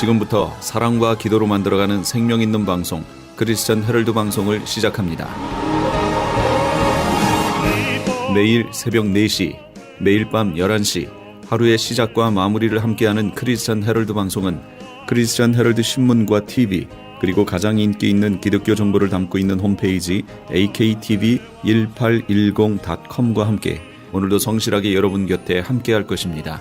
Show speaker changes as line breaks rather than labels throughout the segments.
지금부터 사랑과 기도로 만들어가는 생명 있는 방송 크리스천 헤럴드 방송을 시작합니다. 매일 새벽 4시, 매일 밤 11시 하루의 시작과 마무리를 함께하는 크리스천 헤럴드 방송은 크리스천 헤럴드 신문과 TV 그리고 가장 인기 있는 기독교 정보를 담고 있는 홈페이지 aktv1810.com과 함께 오늘도 성실하게 여러분 곁에 함께할 것입니다.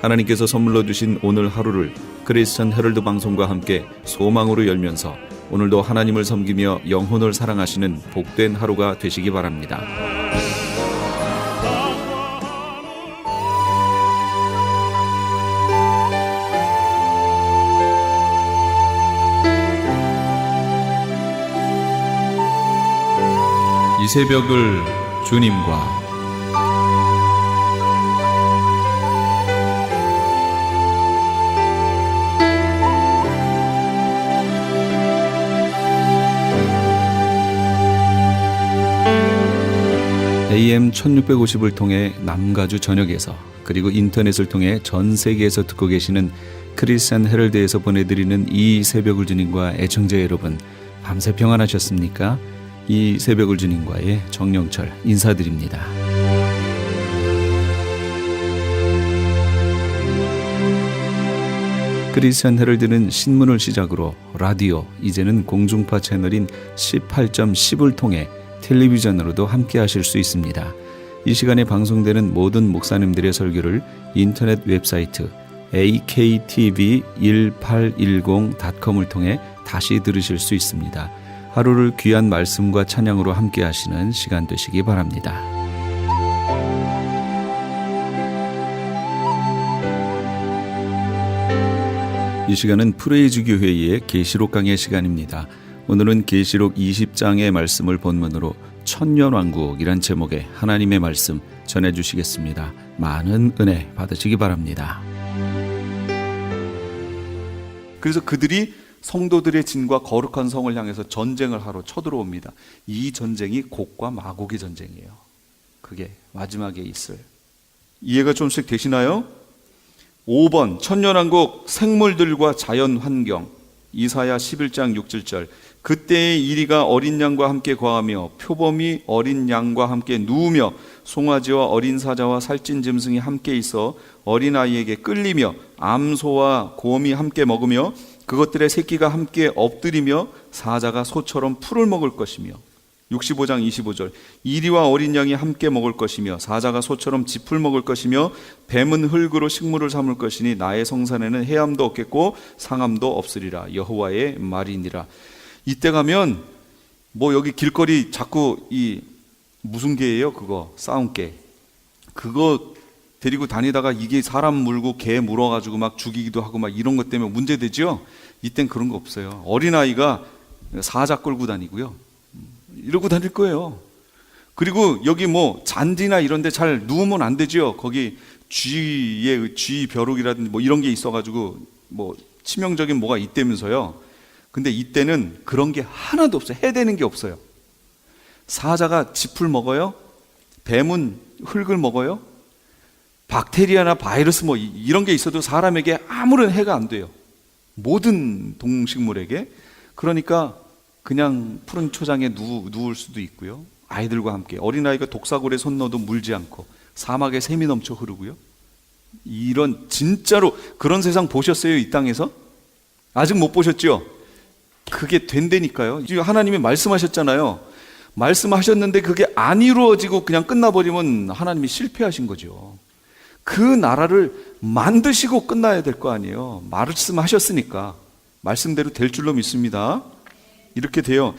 하나님께서 선물로 주신 오늘 하루를 크리스천 헤럴드 방송과 함께 소망으로 열면서 오늘도 하나님을 섬기며 영혼을 사랑하시는 복된 하루가 되시기 바랍니다. 이 새벽을 주님과 AM 1650을 통해 남가주 전역에서 그리고 인터넷을 통해 전 세계에서 듣고 계시는 크리스천 헤럴드에서 보내드리는 이 새벽을 주님과 애청자 여러분, 밤새 평안하셨습니까? 이 새벽을 주님과의 정영철 인사드립니다. 크리스천 헤럴드는 신문을 시작으로 라디오, 이제는 공중파 채널인 18.10을 통해 텔레비전으로도 함께 하실 수 있습니다. 이 시간에 방송되는 모든 목사님들의 설교를 인터넷 웹사이트 aktv1810.com을 통해 다시 들으실 수 있습니다. 하루를 귀한 말씀과 찬양으로 함께 하시는 시간 되시기 바랍니다. 이 시간은 프레이즈 교회의 계시록 강의 시간입니다. 오늘은 계시록 20장의 말씀을 본문으로 천년왕국이란 제목의 하나님의 말씀 전해주시겠습니다. 많은 은혜 받으시기 바랍니다.
그래서 그들이 성도들의 진과 거룩한 성을 향해서 전쟁을 하러 쳐들어옵니다. 이 전쟁이 곡과 마곡의 전쟁이에요. 그게 마지막에 있을. 이해가 좀씩 되시나요? 5번 천년왕국 생물들과 자연환경. 이사야 11장 6절. 그때의 이리가 어린 양과 함께 거하며 표범이 어린 양과 함께 누우며 송아지와 어린 사자와 살찐 짐승이 함께 있어 어린아이에게 끌리며 암소와 곰이 함께 먹으며 그것들의 새끼가 함께 엎드리며 사자가 소처럼 풀을 먹을 것이며 65장 25절. 이리와 어린 양이 함께 먹을 것이며 사자가 소처럼 짚을 먹을 것이며 뱀은 흙으로 식물을 삼을 것이니 나의 성산에는 해함도 없겠고 상함도 없으리라. 여호와의 말이니라. 이때 가면 뭐 여기 길거리 자꾸 이 무슨 개예요? 그거 싸움개. 그거 데리고 다니다가 이게 사람 물고 개 물어가지고 막 죽이기도 하고 막 이런 것 때문에 문제되죠? 이땐 그런 거 없어요. 어린아이가 사자 끌고 다니고요. 이러고 다닐 거예요. 그리고 여기 뭐 잔디나 이런 데 잘 누우면 안 되죠. 거기 쥐 벼룩이라든지 뭐 이런 게 있어가지고 뭐 치명적인 뭐가 있다면서요. 근데 이때는 그런 게 하나도 없어요. 해대는 게 없어요. 사자가 짚을 먹어요. 뱀은 흙을 먹어요. 박테리아나 바이러스 뭐 이런 게 있어도 사람에게 아무런 해가 안 돼요. 모든 동식물에게. 그러니까 그냥 푸른 초장에 누울 수도 있고요. 아이들과 함께. 어린아이가 독사골에 손 넣어도 물지 않고 사막에 샘이 넘쳐 흐르고요. 이런 진짜로 그런 세상 보셨어요? 이 땅에서? 아직 못 보셨죠? 그게 된다니까요. 하나님이 말씀하셨잖아요. 말씀하셨는데 그게 안 이루어지고 그냥 끝나버리면 하나님이 실패하신 거죠. 그 나라를 만드시고 끝나야 될 거 아니에요. 말씀하셨으니까 말씀대로 될 줄로 믿습니다. 이렇게 돼요.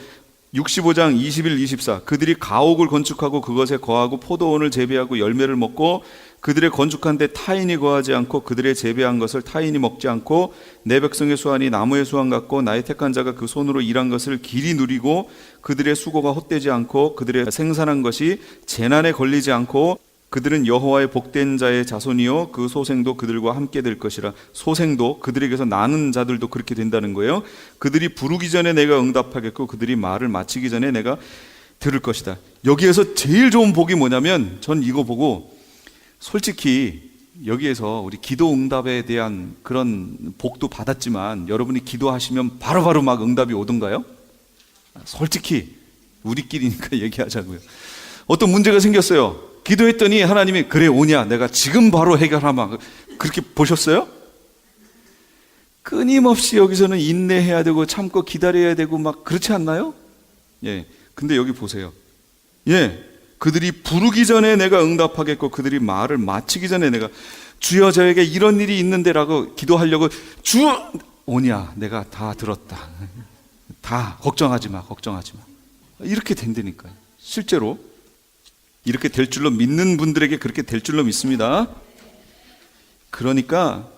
65장 21, 24. 그들이 가옥을 건축하고 그것에 거하고 포도원을 재배하고 열매를 먹고 그들의 건축한 데 타인이 거하지 않고 그들의 재배한 것을 타인이 먹지 않고 내 백성의 수완이 나무의 수완 같고 나의 택한 자가 그 손으로 일한 것을 길이 누리고 그들의 수고가 헛되지 않고 그들의 생산한 것이 재난에 걸리지 않고 그들은 여호와의 복된 자의 자손이요 그 소생도 그들과 함께 될 것이라. 소생도 그들에게서 나는 자들도 그렇게 된다는 거예요. 그들이 부르기 전에 내가 응답하겠고 그들이 말을 마치기 전에 내가 들을 것이다. 여기에서 제일 좋은 복이 뭐냐면 전 이거 보고 솔직히 여기에서 우리 기도 응답에 대한 그런 복도 받았지만 여러분이 기도하시면 바로바로 막 응답이 오던가요? 솔직히 우리끼리니까 얘기하자고요. 어떤 문제가 생겼어요. 기도했더니 하나님이 그래 오냐, 내가 지금 바로 해결하마. 그렇게 보셨어요? 끊임없이 여기서는 인내해야 되고 참고 기다려야 되고 막 그렇지 않나요? 예. 근데 여기 보세요. 예. 그들이 부르기 전에 내가 응답하겠고 그들이 말을 마치기 전에 내가 주여 저에게 이런 일이 있는데라고 기도하려고 주 오냐, 내가 다 들었다. 다 걱정하지 마, 걱정하지 마. 이렇게 된다니까요. 실제로 이렇게 될 줄로 믿는 분들에게 그렇게 될 줄로 믿습니다. 그러니까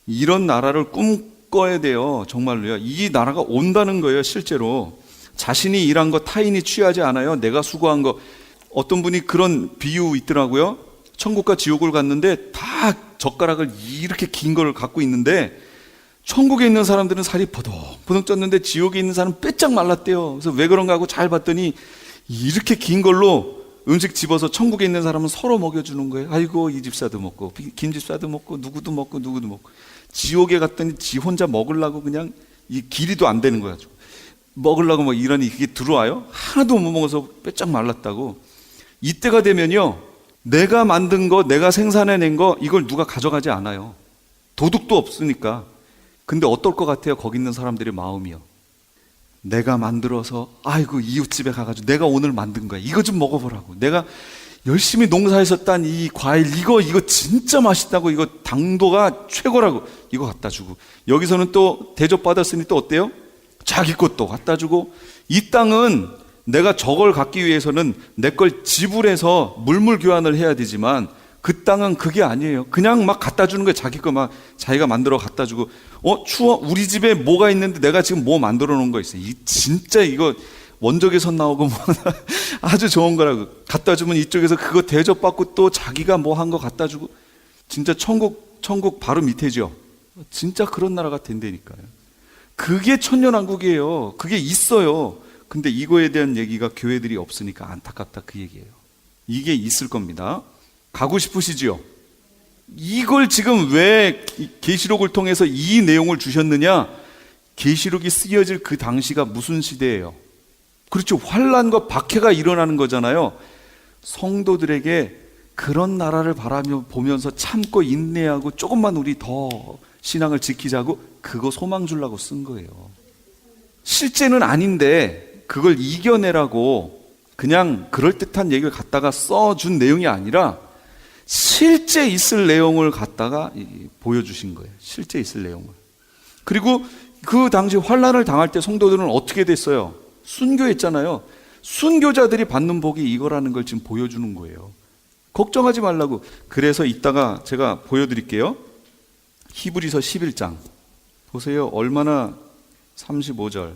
이런 나라를 꿈꿔야 돼요. 정말로요. 이 나라가 온다는 거예요. 실제로 자신이 일한 거 타인이 취하지 않아요. 내가 수고한 거. 어떤 분이 그런 비유 있더라고요. 천국과 지옥을 갔는데 다 젓가락을 이렇게 긴 걸 갖고 있는데 천국에 있는 사람들은 살이 버덕버덕 쪘는데 지옥에 있는 사람은 빼짝 말랐대요. 그래서 왜 그런가 하고 잘 봤더니 이렇게 긴 걸로 음식 집어서 천국에 있는 사람은 서로 먹여주는 거예요. 아이고 이 집사도 먹고 김 집사도 먹고 누구도 먹고 누구도 먹고. 지옥에 갔더니 지 혼자 먹으려고 그냥 이 길이도 안 되는 거야. 먹으려고 뭐 이러니 그게 들어와요? 하나도 못 먹어서 빼짝 말랐다고. 이때가 되면요, 내가 만든 거, 내가 생산해낸 거 이걸 누가 가져가지 않아요. 도둑도 없으니까. 근데 어떨 것 같아요? 거기 있는 사람들의 마음이요. 내가 만들어서 아이고 이웃집에 가가지고 내가 오늘 만든 거야, 이거 좀 먹어보라고. 내가 열심히 농사에서 딴 이 과일 이거 진짜 맛있다고, 이거 당도가 최고라고 이거 갖다 주고, 여기서는 또 대접받았으니 또 어때요? 자기 것도 갖다 주고. 이 땅은 내가 저걸 갖기 위해서는 내 걸 지불해서 물물 교환을 해야 되지만 그 땅은 그게 아니에요. 그냥 막 갖다 주는 거예요. 자기 거 막 자기가 만들어 갖다 주고. 추워, 우리 집에 뭐가 있는데 내가 지금 뭐 만들어 놓은 거 있어요. 진짜 이거 원적외선 나오고 뭐 아주 좋은 거라고 갖다 주면 이쪽에서 그거 대접받고 또 자기가 뭐 한 거 갖다 주고. 진짜 천국 바로 밑에죠. 진짜 그런 나라가 된다니까요. 그게 천년왕국이에요. 그게 있어요. 근데 이거에 대한 얘기가 교회들이 없으니까 안타깝다, 그 얘기예요. 이게 있을 겁니다. 가고 싶으시지요? 이걸 지금 왜 계시록을 통해서 이 내용을 주셨느냐? 계시록이 쓰여질 그 당시가 무슨 시대예요? 그렇죠. 환란과 박해가 일어나는 거잖아요. 성도들에게 그런 나라를 바라며 보면서 참고 인내하고 조금만 우리 더 신앙을 지키자고, 그거 소망 주려고 쓴 거예요. 실제는 아닌데 그걸 이겨내라고 그냥 그럴듯한 얘기를 갖다가 써준 내용이 아니라 실제 있을 내용을 갖다가 보여주신 거예요. 실제 있을 내용을. 그리고 그 당시 환란을 당할 때 성도들은 어떻게 됐어요? 순교했잖아요. 순교자들이 받는 복이 이거라는 걸 지금 보여주는 거예요. 걱정하지 말라고. 그래서 이따가 제가 보여드릴게요. 히브리서 11장 보세요. 얼마나 35절.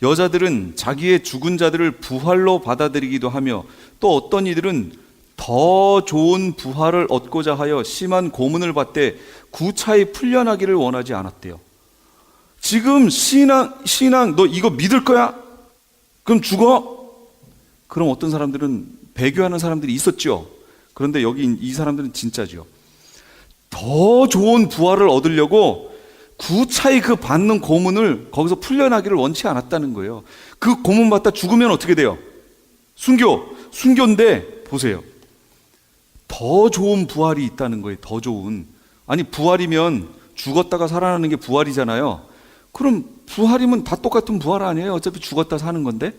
여자들은 자기의 죽은 자들을 부활로 받아들이기도 하며 또 어떤 이들은 더 좋은 부활을 얻고자 하여 심한 고문을 받되 구차히 풀려나기를 원하지 않았대요. 지금 신앙 너 이거 믿을 거야? 그럼 죽어? 그럼 어떤 사람들은 배교하는 사람들이 있었죠. 그런데 여기 이 사람들은 진짜죠. 더 좋은 부활을 얻으려고 구차히 그 받는 고문을 거기서 풀려나기를 원치 않았다는 거예요. 그 고문 받다 죽으면 어떻게 돼요? 순교인데 보세요. 더 좋은 부활이 있다는 거예요. 더 좋은. 아니 부활이면 죽었다가 살아나는 게 부활이잖아요. 그럼 부활이면 다 똑같은 부활 아니에요? 어차피 죽었다 사는 건데.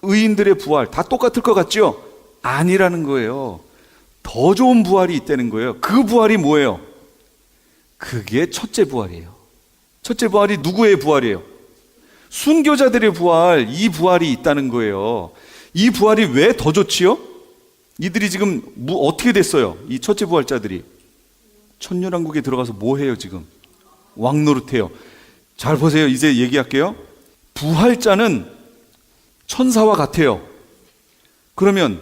의인들의 부활 다 똑같을 것 같죠? 아니라는 거예요. 더 좋은 부활이 있다는 거예요. 그 부활이 뭐예요? 그게 첫째 부활이에요. 첫째 부활이 누구의 부활이에요? 순교자들의 부활, 이 부활이 있다는 거예요. 이 부활이 왜 더 좋지요? 이들이 지금 어떻게 됐어요? 이 첫째 부활자들이 천년왕국에 들어가서 뭐 해요 지금? 왕노릇해요. 잘 보세요. 이제 얘기할게요. 부활자는 천사와 같아요. 그러면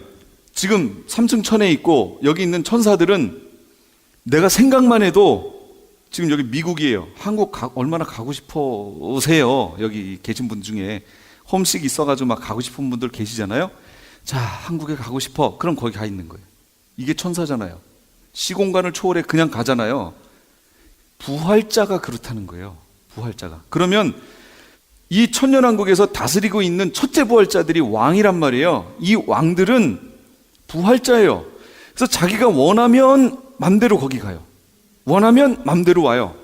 지금 3층 천에 있고 여기 있는 천사들은 내가 생각만 해도 지금 여기 미국이에요. 한국 얼마나 가고 싶으세요? 여기 계신 분 중에 홈식 있어가지고 막 가고 싶은 분들 계시잖아요. 자, 한국에 가고 싶어. 그럼 거기 가 있는 거예요. 이게 천사잖아요. 시공간을 초월해 그냥 가잖아요. 부활자가 그렇다는 거예요. 부활자가. 그러면 이 천년왕국에서 다스리고 있는 첫째 부활자들이 왕이란 말이에요. 이 왕들은 부활자예요. 그래서 자기가 원하면 맘대로 거기 가요. 원하면 맘대로 와요.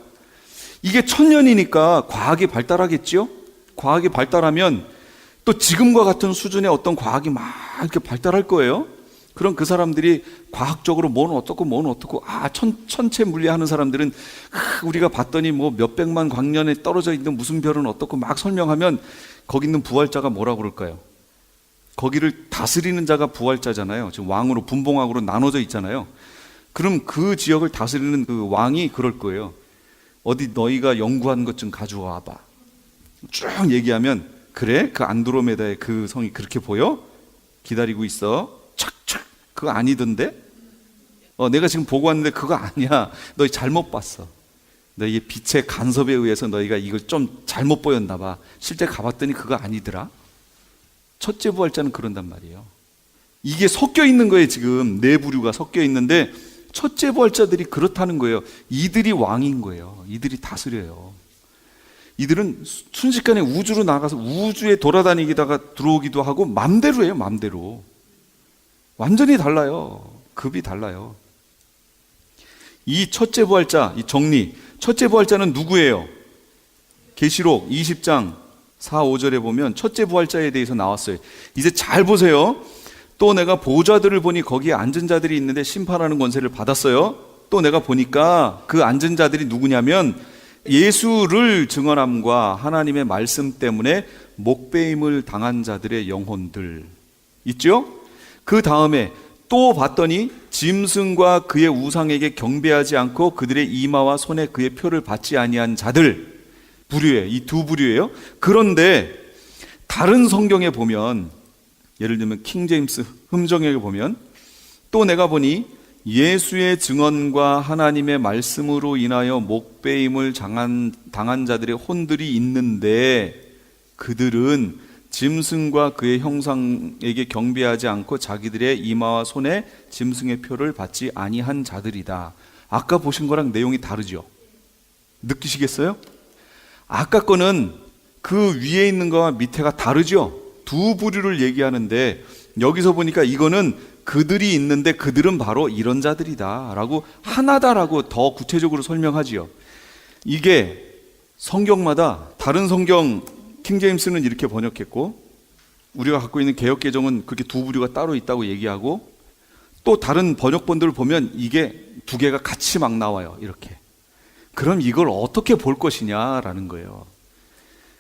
이게 천년이니까 과학이 발달하겠죠? 과학이 발달하면 또 지금과 같은 수준의 어떤 과학이 막 이렇게 발달할 거예요. 그럼 그 사람들이 과학적으로 뭐는 어떻고 뭐는 어떻고, 천체 물리하는 사람들은 우리가 봤더니 뭐 몇백만 광년에 떨어져 있는 무슨 별은 어떻고 막 설명하면 거기 있는 부활자가 뭐라고 그럴까요? 거기를 다스리는 자가 부활자잖아요. 지금 왕으로 분봉왕으로 나눠져 있잖아요. 그럼 그 지역을 다스리는 그 왕이 그럴 거예요. 어디 너희가 연구한 것 좀 가져와 봐. 쭉 얘기하면, 그래? 그 안드로메다의 그 성이 그렇게 보여? 기다리고 있어. 착착. 그거 아니던데? 내가 지금 보고 왔는데 그거 아니야. 너희 잘못 봤어. 너희의 빛의 간섭에 의해서 너희가 이걸 좀 잘못 보였나 봐. 실제 가봤더니 그거 아니더라. 첫째 부활자는 그런단 말이에요. 이게 섞여 있는 거예요. 지금 네 부류가 섞여 있는데 첫째 부활자들이 그렇다는 거예요. 이들이 왕인 거예요. 이들이 다스려요. 이들은 순식간에 우주로 나가서 우주에 돌아다니다가 들어오기도 하고 맘대로 해요. 맘대로. 완전히 달라요. 급이 달라요. 이 첫째 부활자, 이 정리, 첫째 부활자는 누구예요? 계시록 20장 4, 5절에 보면 첫째 부활자에 대해서 나왔어요. 이제 잘 보세요. 또 내가 보좌들을 보니 거기에 앉은 자들이 있는데 심판하는 권세를 받았어요. 또 내가 보니까 그 앉은 자들이 누구냐면 예수를 증언함과 하나님의 말씀 때문에 목배임을 당한 자들의 영혼들 있죠? 그 다음에 또 봤더니 짐승과 그의 우상에게 경배하지 않고 그들의 이마와 손에 그의 표를 받지 아니한 자들, 부류예요. 이 두 부류예요. 그런데 다른 성경에 보면, 예를 들면 킹제임스 흠정에 보면, 또 내가 보니 예수의 증언과 하나님의 말씀으로 인하여 목배임을 당한 자들의 혼들이 있는데 그들은 짐승과 그의 형상에게 경배하지 않고 자기들의 이마와 손에 짐승의 표를 받지 아니한 자들이다. 아까 보신 거랑 내용이 다르죠? 느끼시겠어요? 아까 거는 그 위에 있는 거와 밑에가 다르죠? 두 부류를 얘기하는데 여기서 보니까 이거는 그들이 있는데 그들은 바로 이런 자들이다 라고, 하나다라고 더 구체적으로 설명하지요. 이게 성경마다, 다른 성경 킹제임스는 이렇게 번역했고 우리가 갖고 있는 개역개정은 그렇게 두 부류가 따로 있다고 얘기하고, 또 다른 번역본들을 보면 이게 두 개가 같이 막 나와요. 이렇게. 그럼 이걸 어떻게 볼 것이냐라는 거예요.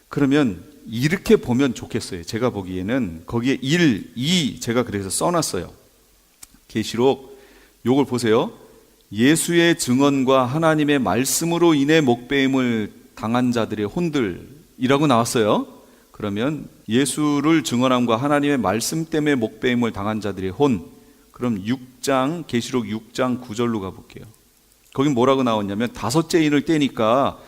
그러면 이렇게 보면 좋겠어요. 제가 보기에는 거기에 1, 2 제가 그래서 써놨어요. 계시록 요걸 보세요. 예수의 증언과 하나님의 말씀으로 인해 목배임을 당한 자들의 혼들이라고 나왔어요. 그러면 예수를 증언함과 하나님의 말씀 때문에 목배임을 당한 자들의 혼, 그럼 6장, 계시록 6장 9절로 가볼게요. 거긴 뭐라고 나왔냐면, 다섯째 인을 떼니까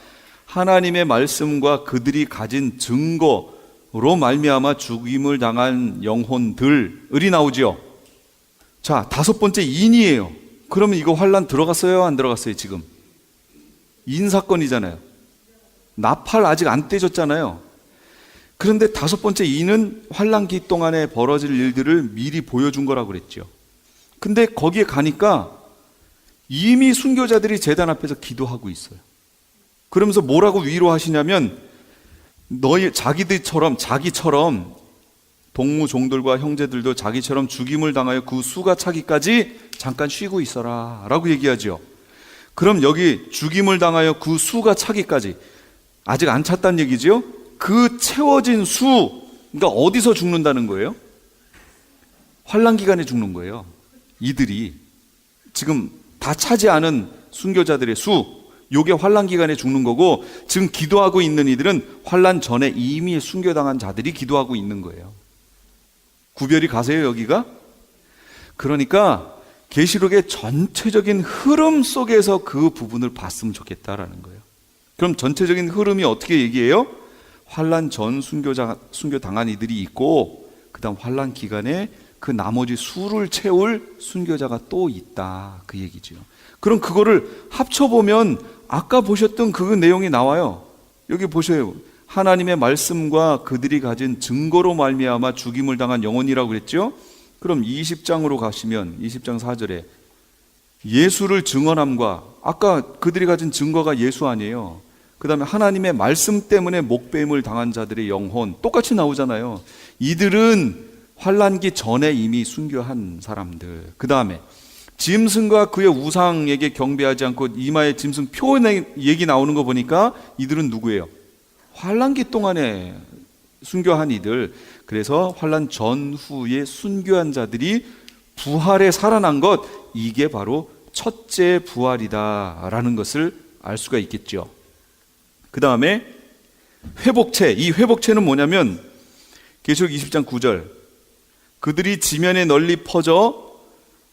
하나님의 말씀과 그들이 가진 증거로 말미암아 죽임을 당한 영혼들이 나오죠. 자, 다섯 번째 인이에요. 그러면 이거 환란 들어갔어요? 안 들어갔어요? 지금 인 사건이잖아요. 나팔 아직 안 떼졌잖아요. 그런데 다섯 번째 인은 환란기 동안에 벌어질 일들을 미리 보여준 거라고 그랬죠. 근데 거기에 가니까 이미 순교자들이 제단 앞에서 기도하고 있어요. 그러면서 뭐라고 위로하시냐면, 너희 자기처럼 동무 종들과 형제들도 자기처럼 죽임을 당하여 그 수가 차기까지 잠깐 쉬고 있어라 라고 얘기하죠. 그럼 여기 죽임을 당하여 그 수가 차기까지 아직 안 찼다는 얘기죠. 그 채워진 수, 그러니까 어디서 죽는다는 거예요? 환란 기간에 죽는 거예요. 이들이 지금 다 차지 않은 순교자들의 수, 요게 환란 기간에 죽는 거고, 지금 기도하고 있는 이들은 환란 전에 이미 순교당한 자들이 기도하고 있는 거예요. 구별이 가세요, 여기가? 그러니까 계시록의 전체적인 흐름 속에서 그 부분을 봤으면 좋겠다라는 거예요. 그럼 전체적인 흐름이 어떻게 얘기해요? 환란 전 순교 당한 이들이 있고, 그 다음 환란 기간에 그 나머지 수를 채울 순교자가 또 있다, 그 얘기죠. 그럼 그거를 합쳐보면 아까 보셨던 그 내용이 나와요. 여기 보셔요. 하나님의 말씀과 그들이 가진 증거로 말미암아 죽임을 당한 영혼이라고 그랬죠. 그럼 20장으로 가시면 20장 4절에 예수를 증언함과, 아까 그들이 가진 증거가 예수 아니에요. 그 다음에 하나님의 말씀 때문에 목배임을 당한 자들의 영혼, 똑같이 나오잖아요. 이들은 환난기 전에 이미 순교한 사람들. 그 다음에 짐승과 그의 우상에게 경배하지 않고 이마에 짐승 표의 얘기 나오는 거 보니까 이들은 누구예요? 환난기 동안에 순교한 이들. 그래서 환난 전후에 순교한 자들이 부활에 살아난 것, 이게 바로 첫째 부활이다라는 것을 알 수가 있겠죠. 그 다음에 회복체. 이 회복체는 뭐냐면 계시록 20장 9절, 그들이 지면에 널리 퍼져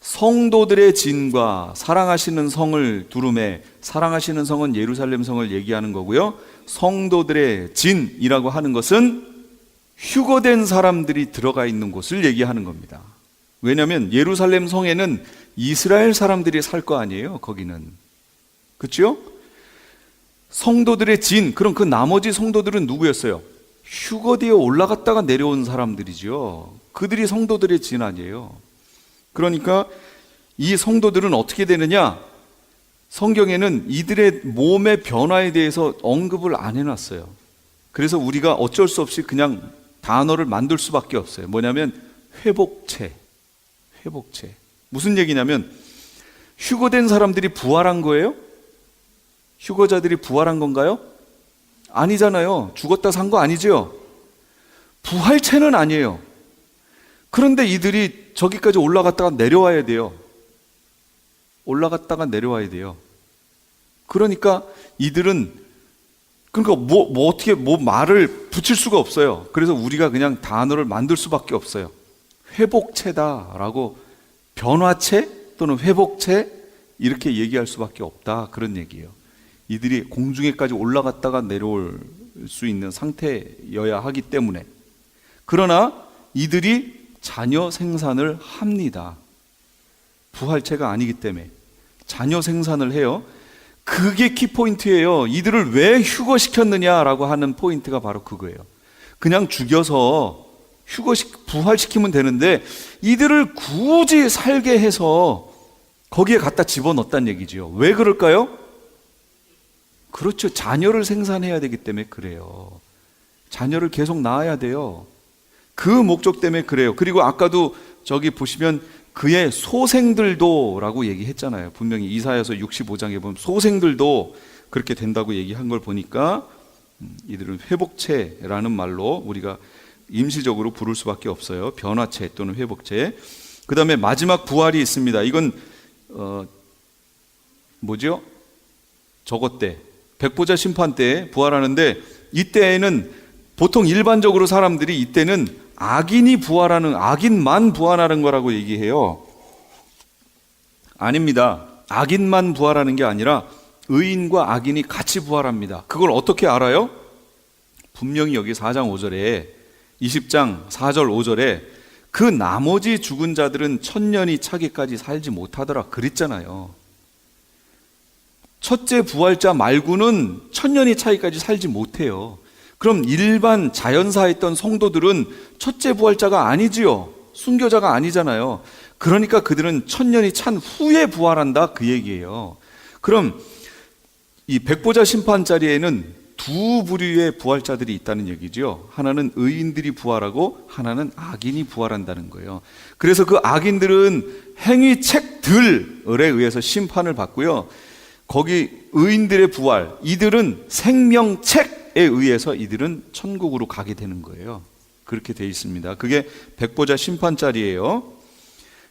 성도들의 진과 사랑하시는 성을 두루매. 사랑하시는 성은 예루살렘 성을 얘기하는 거고요. 성도들의 진이라고 하는 것은 휴거된 사람들이 들어가 있는 곳을 얘기하는 겁니다. 왜냐하면 예루살렘 성에는 이스라엘 사람들이 살 거 아니에요, 거기는. 그렇죠? 성도들의 진, 그럼 그 나머지 성도들은 누구였어요? 휴거되어 올라갔다가 내려온 사람들이죠. 그들이 성도들의 진 아니에요. 그러니까 이 성도들은 어떻게 되느냐? 성경에는 이들의 몸의 변화에 대해서 언급을 안 해놨어요. 그래서 우리가 어쩔 수 없이 그냥 단어를 만들 수밖에 없어요. 뭐냐면 회복체. 회복체. 무슨 얘기냐면 휴거된 사람들이 부활한 거예요? 휴거자들이 부활한 건가요? 아니잖아요. 죽었다 산 거 아니죠? 부활체는 아니에요. 그런데 이들이 저기까지 올라갔다가 내려와야 돼요. 올라갔다가 내려와야 돼요. 그러니까 이들은, 그러니까 어떻게 말을 붙일 수가 없어요. 그래서 우리가 그냥 단어를 만들 수밖에 없어요. 회복체다라고, 변화체 또는 회복체 이렇게 얘기할 수밖에 없다, 그런 얘기예요. 이들이 공중에까지 올라갔다가 내려올 수 있는 상태여야 하기 때문에. 그러나 이들이 자녀 생산을 합니다. 부활체가 아니기 때문에 자녀 생산을 해요. 그게 키포인트예요. 이들을 왜 휴거시켰느냐라고 하는 포인트가 바로 그거예요. 그냥 죽여서 부활시키면 되는데 이들을 굳이 살게 해서 거기에 갖다 집어넣었다는 얘기죠. 왜 그럴까요? 그렇죠. 자녀를 생산해야 되기 때문에 그래요. 자녀를 계속 낳아야 돼요. 그 목적 때문에 그래요. 그리고 아까도 저기 보시면 그의 소생들도 라고 얘기했잖아요. 분명히 이사야서 65장에 보면 소생들도 그렇게 된다고 얘기한 걸 보니까 이들은 회복체라는 말로 우리가 임시적으로 부를 수밖에 없어요. 변화체 또는 회복체. 그 다음에 마지막 부활이 있습니다. 이건 뭐죠? 저것 때 백보자 심판 때 부활하는데, 이때에는 보통 일반적으로 사람들이 이때는 악인만 부활하는 거라고 얘기해요. 아닙니다. 악인만 부활하는 게 아니라 의인과 악인이 같이 부활합니다. 그걸 어떻게 알아요? 분명히 여기 4장 5절에 20장 4절 5절에 그 나머지 죽은 자들은 천년이 차기까지 살지 못하더라 그랬잖아요. 첫째 부활자 말고는 천년이 차기까지 살지 못해요. 그럼 일반 자연사에 있던 성도들은 첫째 부활자가 아니지요. 순교자가 아니잖아요. 그러니까 그들은 천년이 찬 후에 부활한다, 그 얘기예요. 그럼 이 백보자 심판 자리에는 두 부류의 부활자들이 있다는 얘기죠. 하나는 의인들이 부활하고 하나는 악인이 부활한다는 거예요. 그래서 그 악인들은 행위책들에 의해서 심판을 받고요. 거기 의인들의 부활, 이들은 생명책에 의해서 이들은 천국으로 가게 되는 거예요. 그렇게 돼 있습니다. 그게 백보자 심판 자리예요.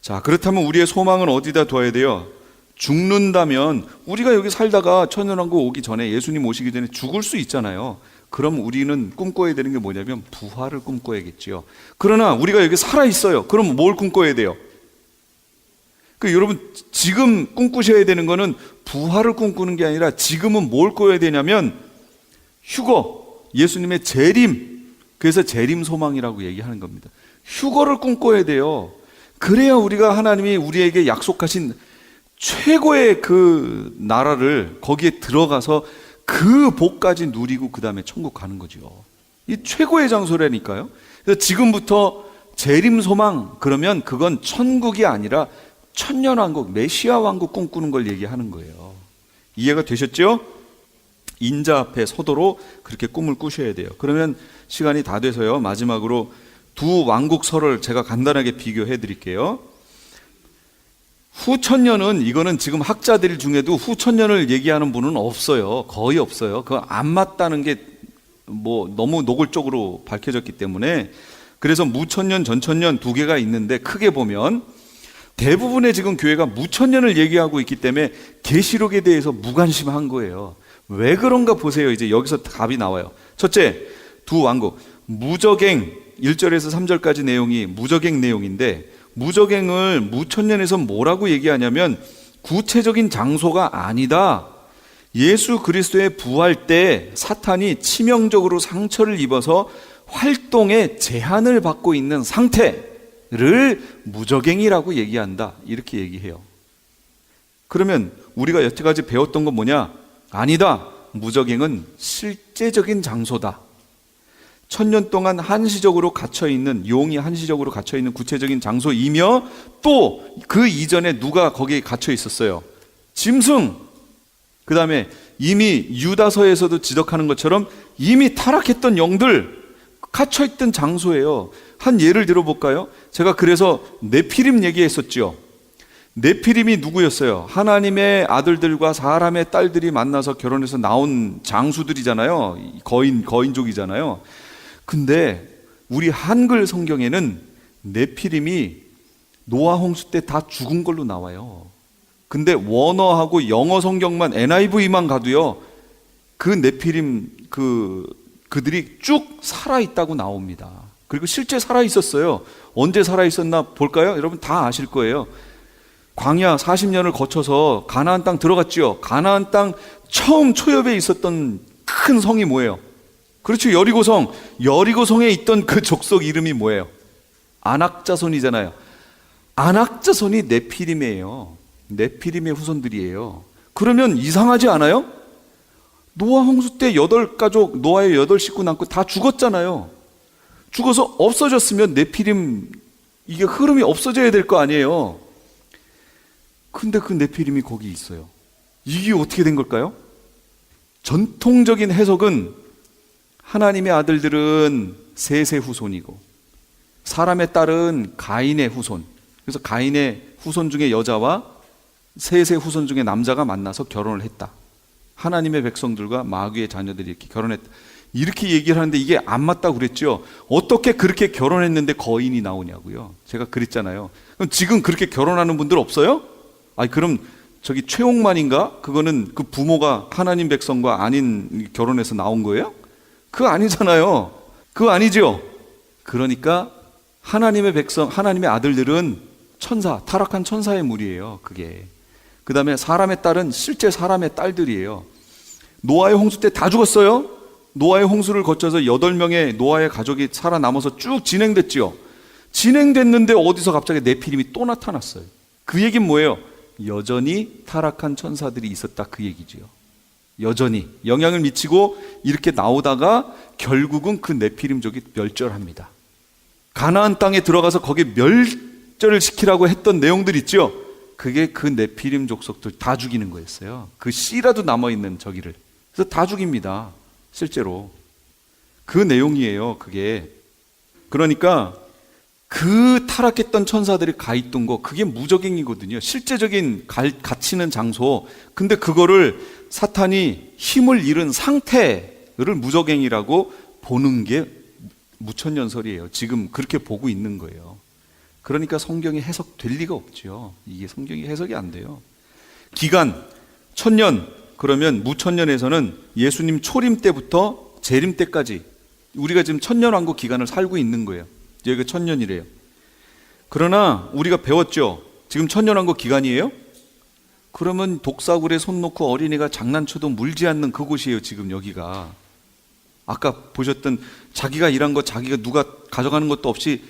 자, 그렇다면 우리의 소망은 어디다 둬야 돼요? 죽는다면 우리가 여기 살다가 천연왕국 오기 전에, 예수님 오시기 전에 죽을 수 있잖아요. 그럼 우리는 꿈꿔야 되는 게 뭐냐면 부활을 꿈꿔야겠지요. 그러나 우리가 여기 살아 있어요. 그럼 뭘 꿈꿔야 돼요? 여러분, 지금 꿈꾸셔야 되는 거는 부활을 꿈꾸는 게 아니라 지금은 뭘 꿔야 되냐면 휴거, 예수님의 재림. 그래서 재림 소망이라고 얘기하는 겁니다. 휴거를 꿈꿔야 돼요. 그래야 우리가 하나님이 우리에게 약속하신 최고의 그 나라를 거기에 들어가서 그 복까지 누리고 그 다음에 천국 가는 거죠. 이 최고의 장소라니까요. 그래서 지금부터 재림 소망 그러면 그건 천국이 아니라 천년왕국, 메시아 왕국 꿈꾸는 걸 얘기하는 거예요. 이해가 되셨죠? 인자 앞에 서도록 그렇게 꿈을 꾸셔야 돼요. 그러면 시간이 다 돼서요, 마지막으로 두 왕국설을 제가 간단하게 비교해 드릴게요. 후천년은, 이거는 지금 학자들 중에도 후천년을 얘기하는 분은 없어요. 거의 없어요. 그거 안 맞다는 게 뭐 너무 노골적으로 밝혀졌기 때문에. 그래서 무천년, 전천년 두 개가 있는데, 크게 보면 대부분의 지금 교회가 무천년을 얘기하고 있기 때문에 계시록에 대해서 무관심한 거예요. 왜 그런가 보세요. 이제 여기서 답이 나와요. 첫째, 두 왕국, 무저갱, 1절에서 3절까지 내용이 무저갱 내용인데, 무저갱을 무천년에서 뭐라고 얘기하냐면 구체적인 장소가 아니다. 예수 그리스도의 부활 때 사탄이 치명적으로 상처를 입어서 활동에 제한을 받고 있는 상태를 무저갱이라고 얘기한다. 이렇게 얘기해요. 그러면 우리가 여태까지 배웠던 건 뭐냐? 아니다. 무저갱은 실제적인 장소다. 1000년 동안 한시적으로 갇혀있는, 용이 한시적으로 갇혀있는 구체적인 장소이며, 또 그 이전에 누가 거기에 갇혀 있었어요? 짐승. 그 다음에 이미 유다서에서도 지적하는 것처럼 이미 타락했던 영들 갇혀있던 장소예요. 한 예를 들어볼까요? 제가 그래서 네피림 얘기했었죠. 네피림이 누구였어요? 하나님의 아들들과 사람의 딸들이 만나서 결혼해서 나온 장수들이잖아요. 거인족이잖아요. 근데 우리 한글 성경에는 네피림이 노아 홍수 때 다 죽은 걸로 나와요. 근데 원어하고 영어 성경만 NIV만 가도요, 그 네피림 그들이 쭉 살아 있다고 나옵니다. 그리고 실제 살아 있었어요. 언제 살아 있었나 볼까요? 여러분 다 아실 거예요. 광야 40년을 거쳐서 가나안 땅 들어갔지요. 가나안 땅 처음 초엽에 있었던 큰 성이 뭐예요? 그렇죠, 여리고성. 여리고성에 있던 그 족속 이름이 뭐예요? 아낙자손이잖아요. 아낙자손이 네피림이에요. 네피림의 후손들이에요. 그러면 이상하지 않아요? 노아 홍수 때 8가족, 노아의 8식구 남고 다 죽었잖아요. 죽어서 없어졌으면 네피림, 이게 흐름이 없어져야 될 거 아니에요. 근데 그 네피림이 거기 있어요. 이게 어떻게 된 걸까요? 전통적인 해석은 하나님의 아들들은 셋의 후손이고 사람의 딸은 가인의 후손. 그래서 가인의 후손 중에 여자와 셋의 후손 중에 남자가 만나서 결혼을 했다. 하나님의 백성들과 마귀의 자녀들이 이렇게 결혼했다. 이렇게 얘기를 하는데 이게 안 맞다고 그랬죠. 어떻게 그렇게 결혼했는데 거인이 나오냐고요. 제가 그랬잖아요. 그럼 지금 그렇게 결혼하는 분들 없어요? 아니 그럼 저기 최홍만인가? 그거는 그 부모가 하나님 백성과 아닌 결혼해서 나온 거예요? 그거 아니잖아요. 그거 아니죠. 그러니까 하나님의 백성, 하나님의 아들들은 천사, 타락한 천사의 무리예요. 그게. 그 다음에 사람의 딸은 실제 사람의 딸들이에요. 노아의 홍수 때 다 죽었어요. 노아의 홍수를 거쳐서 8명의 노아의 가족이 살아남아서 쭉 진행됐지요. 진행됐는데 어디서 갑자기 네피림이 또 나타났어요. 그 얘기는 뭐예요? 여전히 타락한 천사들이 있었다, 그 얘기지요. 여전히 영향을 미치고 이렇게 나오다가 결국은 그 네피림족이 멸절합니다. 가나안 땅에 들어가서 거기 멸절을 시키라고 했던 내용들 있죠. 그게 그 네피림 족속들 다 죽이는 거였어요. 그 씨라도 남아있는 저기를. 그래서 다 죽입니다. 실제로. 그 내용이에요, 그게. 그러니까 그 타락했던 천사들이 가 있던 거, 그게 무저갱이거든요. 실제적인 갇히는 장소. 근데 그거를 사탄이 힘을 잃은 상태를 무저갱이라고 보는 게 무천년설이에요. 지금 그렇게 보고 있는 거예요. 그러니까 성경이 해석될 리가 없죠. 이게 성경이 해석이 안 돼요. 기간 1000년, 그러면 무천년에서는 예수님 초림 때부터 재림 때까지 우리가 지금 천년왕국 기간을 살고 있는 거예요. 여기가 1000년이래요. 그러나 우리가 배웠죠. 지금 천년왕국 기간이에요? 그러면 독사굴에 손 놓고 어린이가 장난쳐도 물지 않는 그곳이에요. 지금 여기가. 아까 보셨던 자기가 일한 거 자기가 누가 가져가는 것도 없이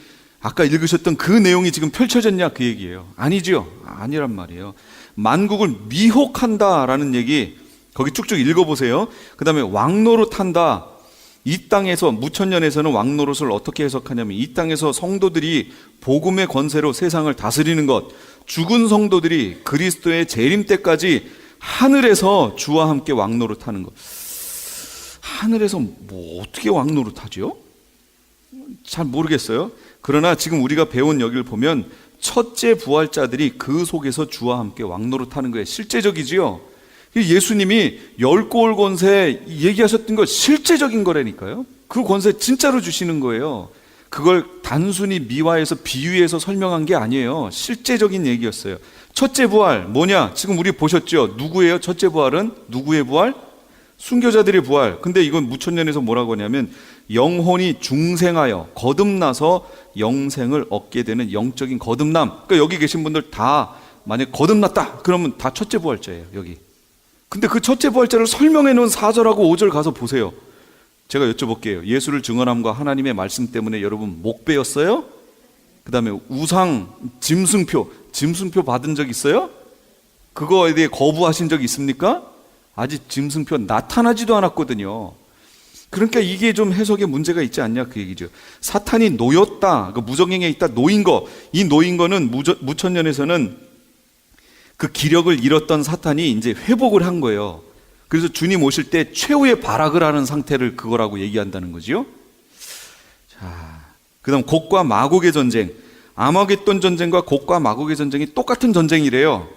아까 읽으셨던 그 내용이 지금 펼쳐졌냐 그 얘기예요. 아니죠. 아니란 말이에요. 만국을 미혹한다라는 얘기 거기 쭉쭉 읽어보세요. 그 다음에 왕노릇한다. 이 땅에서 무천년에서는 왕노릇을 어떻게 해석하냐면 이 땅에서 성도들이 복음의 권세로 세상을 다스리는 것, 죽은 성도들이 그리스도의 재림 때까지 하늘에서 주와 함께 왕노릇하는 것. 하늘에서 뭐 어떻게 왕노릇하죠? 잘 모르겠어요. 그러나 지금 우리가 배운 여기를 보면 첫째 부활자들이 그 속에서 주와 함께 왕노릇하는 거예요. 실제적이지요. 예수님이 10골 권세 얘기하셨던 거 실제적인 거라니까요. 그 권세 진짜로 주시는 거예요. 그걸 단순히 미화해서 비유해서 설명한 게 아니에요. 실제적인 얘기였어요. 첫째 부활 뭐냐? 지금 우리 보셨죠? 누구예요? 첫째 부활은 누구의 부활? 순교자들의 부활. 근데 이건 무천년에서 뭐라고 하냐면 영혼이 중생하여 거듭나서 영생을 얻게 되는 영적인 거듭남. 그러니까 여기 계신 분들 다 만약 거듭났다 그러면 다 첫째 부활자예요. 여기. 근데 그 첫째 부활자를 설명해 놓은 4절하고 5절 가서 보세요. 제가 여쭤볼게요. 예수를 증언함과 하나님의 말씀 때문에 여러분 목 베었어요? 그 다음에 우상, 짐승표 받은 적 있어요? 그거에 대해 거부하신 적 있습니까? 아직 짐승표 나타나지도 않았거든요. 그러니까 이게 좀 해석에 문제가 있지 않냐 그 얘기죠. 사탄이 놓였다, 그 무정행에 있다 놓인 거, 이 놓인 거는 무천년에서는 그 기력을 잃었던 사탄이 이제 회복을 한 거예요. 그래서 주님 오실 때 최후의 발악을 하는 상태를 그거라고 얘기한다는 거지요. 자, 그다음 곡과 마곡의 전쟁, 아마겟돈 전쟁과 곡과 마곡의 전쟁이 똑같은 전쟁이래요.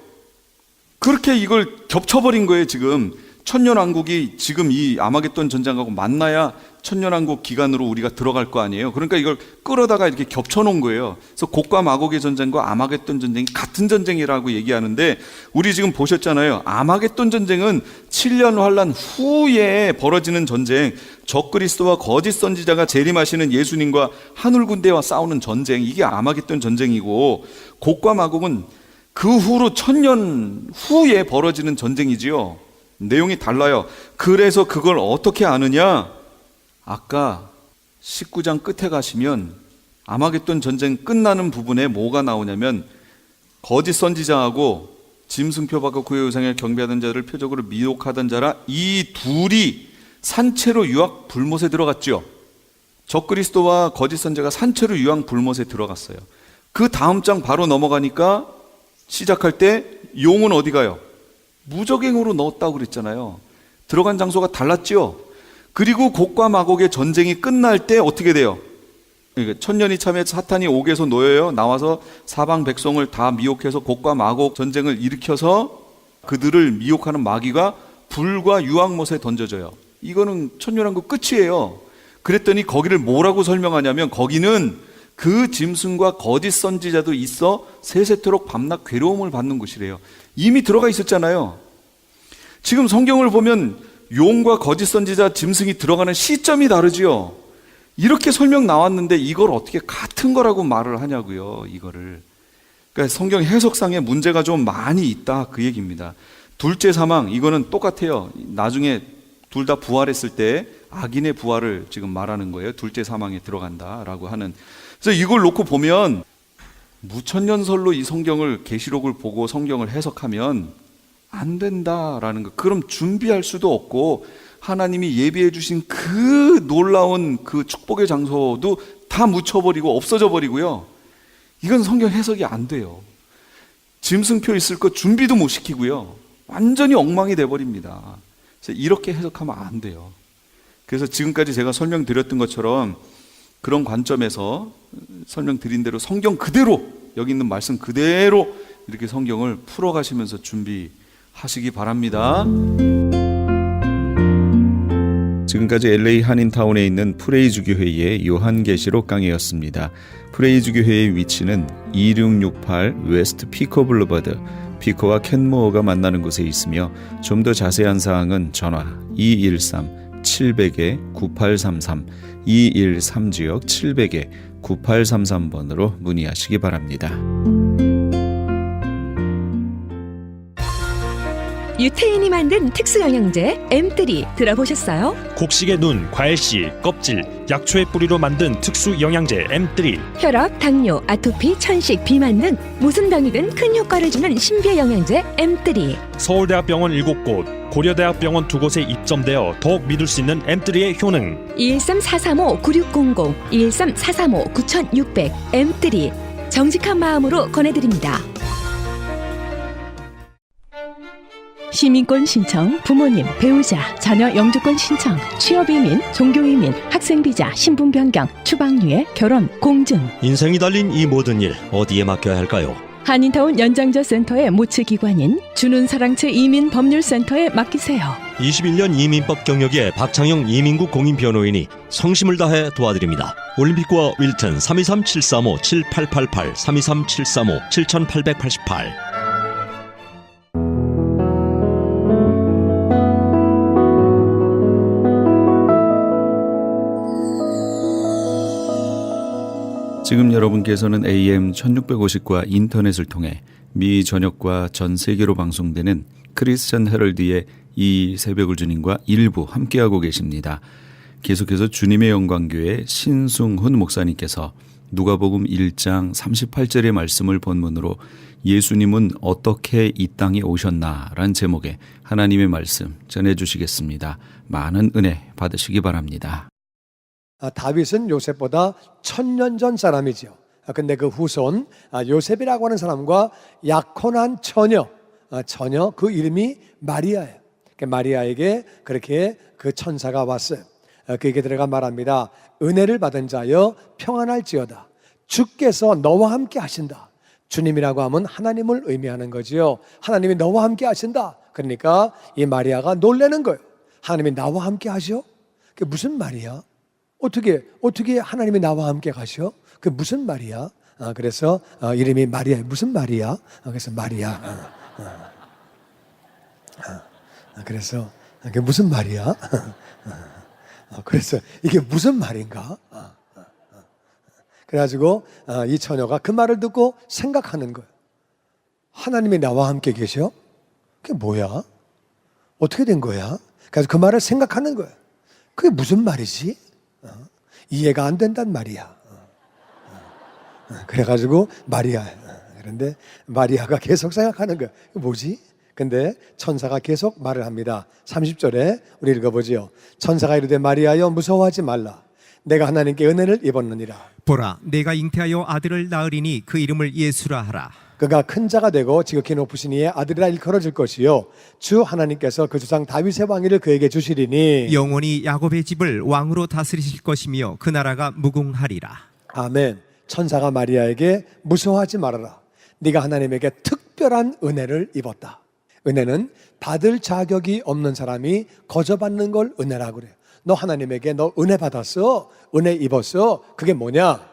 그렇게 이걸 겹쳐버린 거예요. 지금 천년왕국이 지금 이 아마겟돈 전쟁하고 만나야 천년왕국 기간으로 우리가 들어갈 거 아니에요. 그러니까 이걸 끌어다가 이렇게 겹쳐놓은 거예요. 그래서 곡과 마곡의 전쟁과 아마겟돈 전쟁이 같은 전쟁이라고 얘기하는데 우리 지금 보셨잖아요. 아마겟돈 전쟁은 7년 환란 후에 벌어지는 전쟁, 적그리스도와 거짓 선지자가 재림하시는 예수님과 하늘 군대와 싸우는 전쟁, 이게 아마겟돈 전쟁이고, 곡과 마곡은 그 후로 1000년 후에 벌어지는 전쟁이지요. 내용이 달라요. 그래서 그걸 어떻게 아느냐? 아까 19장 끝에 가시면 아마겟돈 전쟁 끝나는 부분에 뭐가 나오냐면 거짓 선지자하고 짐승표 받고 그의 우상에 경배하던 자를 표적으로 미혹하던 자라 이 둘이 산채로 유황 불못에 들어갔죠. 적그리스도와 거짓 선지자가 산채로 유황 불못에 들어갔어요. 그 다음 장 바로 넘어가니까 시작할 때 용은 어디 가요? 무적행으로 넣었다고 그랬잖아요. 들어간 장소가 달랐죠. 그리고 곡과 마곡의 전쟁이 끝날 때 어떻게 돼요? 그러니까 천년이 참에 사탄이 옥에서 놓여요. 나와서 사방 백성을 다 미혹해서 곡과 마곡 전쟁을 일으켜서 그들을 미혹하는 마귀가 불과 유황못에 던져져요. 이거는 천년왕국 끝이에요. 그랬더니 거기를 뭐라고 설명하냐면 거기는 그 짐승과 거짓 선지자도 있어 세세토록 밤낮 괴로움을 받는 곳이래요. 이미 들어가 있었잖아요. 지금 성경을 보면 용과 거짓 선지자, 짐승이 들어가는 시점이 다르지요. 이렇게 설명 나왔는데 이걸 어떻게 같은 거라고 말을 하냐고요. 이거를. 그러니까 성경 해석상에 문제가 좀 많이 있다 그 얘기입니다. 둘째 사망, 이거는 똑같아요. 나중에 둘 다 부활했을 때 악인의 부활을 지금 말하는 거예요. 둘째 사망에 들어간다라고 하는. 그래서 이걸 놓고 보면 무천년설로 이 성경을, 계시록을 보고 성경을 해석하면 안 된다라는 거. 그럼 준비할 수도 없고 하나님이 예비해 주신 그 놀라운 그 축복의 장소도 다 묻혀버리고 없어져 버리고요. 이건 성경 해석이 안 돼요. 짐승표 있을 거 준비도 못 시키고요. 완전히 엉망이 돼버립니다. 그래서 이렇게 해석하면 안 돼요. 그래서 지금까지 제가 설명드렸던 것처럼 그런 관점에서 설명드린 대로 성경 그대로, 여기 있는 말씀 그대로 이렇게 성경을 풀어가시면서 준비하시기 바랍니다.
지금까지 LA 한인타운에 있는 프레이주교회의 요한계시록 강의였습니다. 프레이주교회의 위치는 2668 웨스트 피커 블루버드, 피커와 켄모어가 만나는 곳에 있으며 좀 더 자세한 사항은 전화 213-700-9833, 213지역 700-9833번으로 문의하시기 바랍니다.
유태인이 만든 특수 영양제 M3 들어보셨어요?
곡식의 눈, 과일씨, 껍질, 약초의 뿌리로 만든 특수 영양제 M3.
혈압, 당뇨, 아토피, 천식, 비만 등 무슨 병이든 큰 효과를 주는 신비의 영양제 M3.
서울대학병원 7곳, 고려대학병원 2곳에 입점되어 더욱 믿을 수 있는 M3의 효능.
213-435-9600, 213-435-9600 M3 정직한 마음으로 권해드립니다.
시민권 신청, 부모님, 배우자, 자녀 영주권 신청, 취업이민, 종교이민, 학생비자, 신분 변경, 추방유예, 결혼, 공증.
인생이 달린 이 모든 일 어디에 맡겨야 할까요?
한인타운 연장자 센터의 모츠 기관인 주눈사랑채 이민법률센터에 맡기세요.
21년 이민법 경력의 박창영 이민국 공인변호인이 성심을 다해 도와드립니다. 올림픽과 윌튼 323-735-7888 323-735-7888.
지금 여러분께서는 AM 1650과 인터넷을 통해 미 전역과 전 세계로 방송되는 크리스천 헤럴드의 이 새벽을 주님과 일부 함께하고 계십니다. 계속해서 주님의 영광교회 신승훈 목사님께서 누가복음 1장 38절의 말씀을 본문으로 예수님은 어떻게 이 땅에 오셨나라는 제목의 하나님의 말씀 전해주시겠습니다. 많은 은혜 받으시기 바랍니다.
다윗은 요셉보다 1000년 전 사람이죠. 근데 그 후손 요셉이라고 하는 사람과 약혼한 처녀 그 이름이 마리아예요. 마리아에게 그렇게 그 천사가 왔어요. 그에게 들어가 말합니다. 은혜를 받은 자여 평안할지어다. 주께서 너와 함께 하신다. 주님이라고 하면 하나님을 의미하는 거지요. 하나님이 너와 함께 하신다. 그러니까 이 마리아가 놀라는 거예요. 하나님이 나와 함께 하셔? 그게 무슨 말이야? 어떻게 하나님이 나와 함께 가셔? 그게 무슨 말이야? 그래서 이름이 마리아. 무슨 말이야? 그래서 마리아. 그래서 그게 무슨 말이야? 그래서 이게 무슨 말인가? 그래가지고 이 처녀가 그 말을 듣고 생각하는 거예요. 하나님이 나와 함께 계셔? 그게 뭐야? 어떻게 된 거야? 그래서 그 말을 생각하는 거예요. 그게 무슨 말이지? 이해가 안 된단 말이야. 그래가지고 마리아. 그런데 마리아가 계속 생각하는 거야. 뭐지? 근데 천사가 계속 말을 합니다. 30절에 우리 읽어보지요. 천사가 이르되 마리아여 무서워하지 말라. 내가 하나님께 은혜를 입었느니라.
보라, 내가 잉태하여 아들을 낳으리니 그 이름을 예수라 하라.
그가 큰 자가 되고 지극히 높으신 이의 아들이라 일컬어질 것이요 주 하나님께서 그 조상 다윗의 왕위를 그에게 주시리니
영원히 야곱의 집을 왕으로 다스리실 것이며 그 나라가 무궁하리라.
아멘. 천사가 마리아에게 무서워하지 말아라. 네가 하나님에게 특별한 은혜를 입었다. 은혜는 받을 자격이 없는 사람이 거저받는 걸 은혜라고 그래요. 너 하나님에게 너 은혜 받았어? 은혜 입었어? 그게 뭐냐?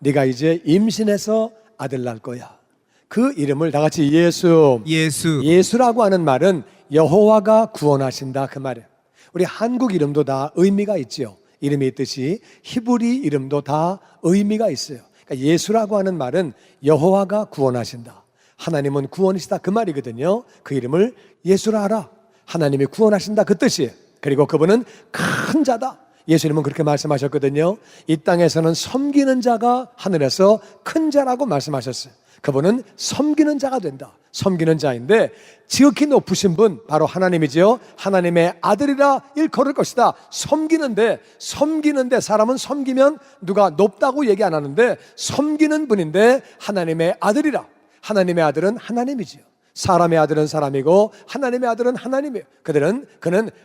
네가 이제 임신해서 아들 낳을 거야. 그 이름을 다 같이 예수라고 하는 말은 여호와가 구원하신다 그 말이에요. 우리 한국 이름도 다 의미가 있죠. 이름이 있듯이 히브리 이름도 다 의미가 있어요. 그러니까 예수라고 하는 말은 여호와가 구원하신다. 하나님은 구원이시다 그 말이거든요. 그 이름을 예수라 하라. 하나님이 구원하신다 그 뜻이에요. 그리고 그분은 큰 자다. 예수님은 그렇게 말씀하셨거든요. 이 땅에서는 섬기는 자가 하늘에서 큰 자라고 말씀하셨어요. 그분은 섬기는 자가 된다. 섬기는 자인데 지극히 높으신 분 바로 하나님이지요. 하나님의 아들이라 일컬을 것이다. 섬기는데 사람은 섬기면 누가 높다고 얘기 안 하는데 섬기는 분인데 하나님의 아들이라. 하나님의 아들은 하나님이지요. 사람의 아들은 사람이고 하나님의 아들은 하나님이에요. 그는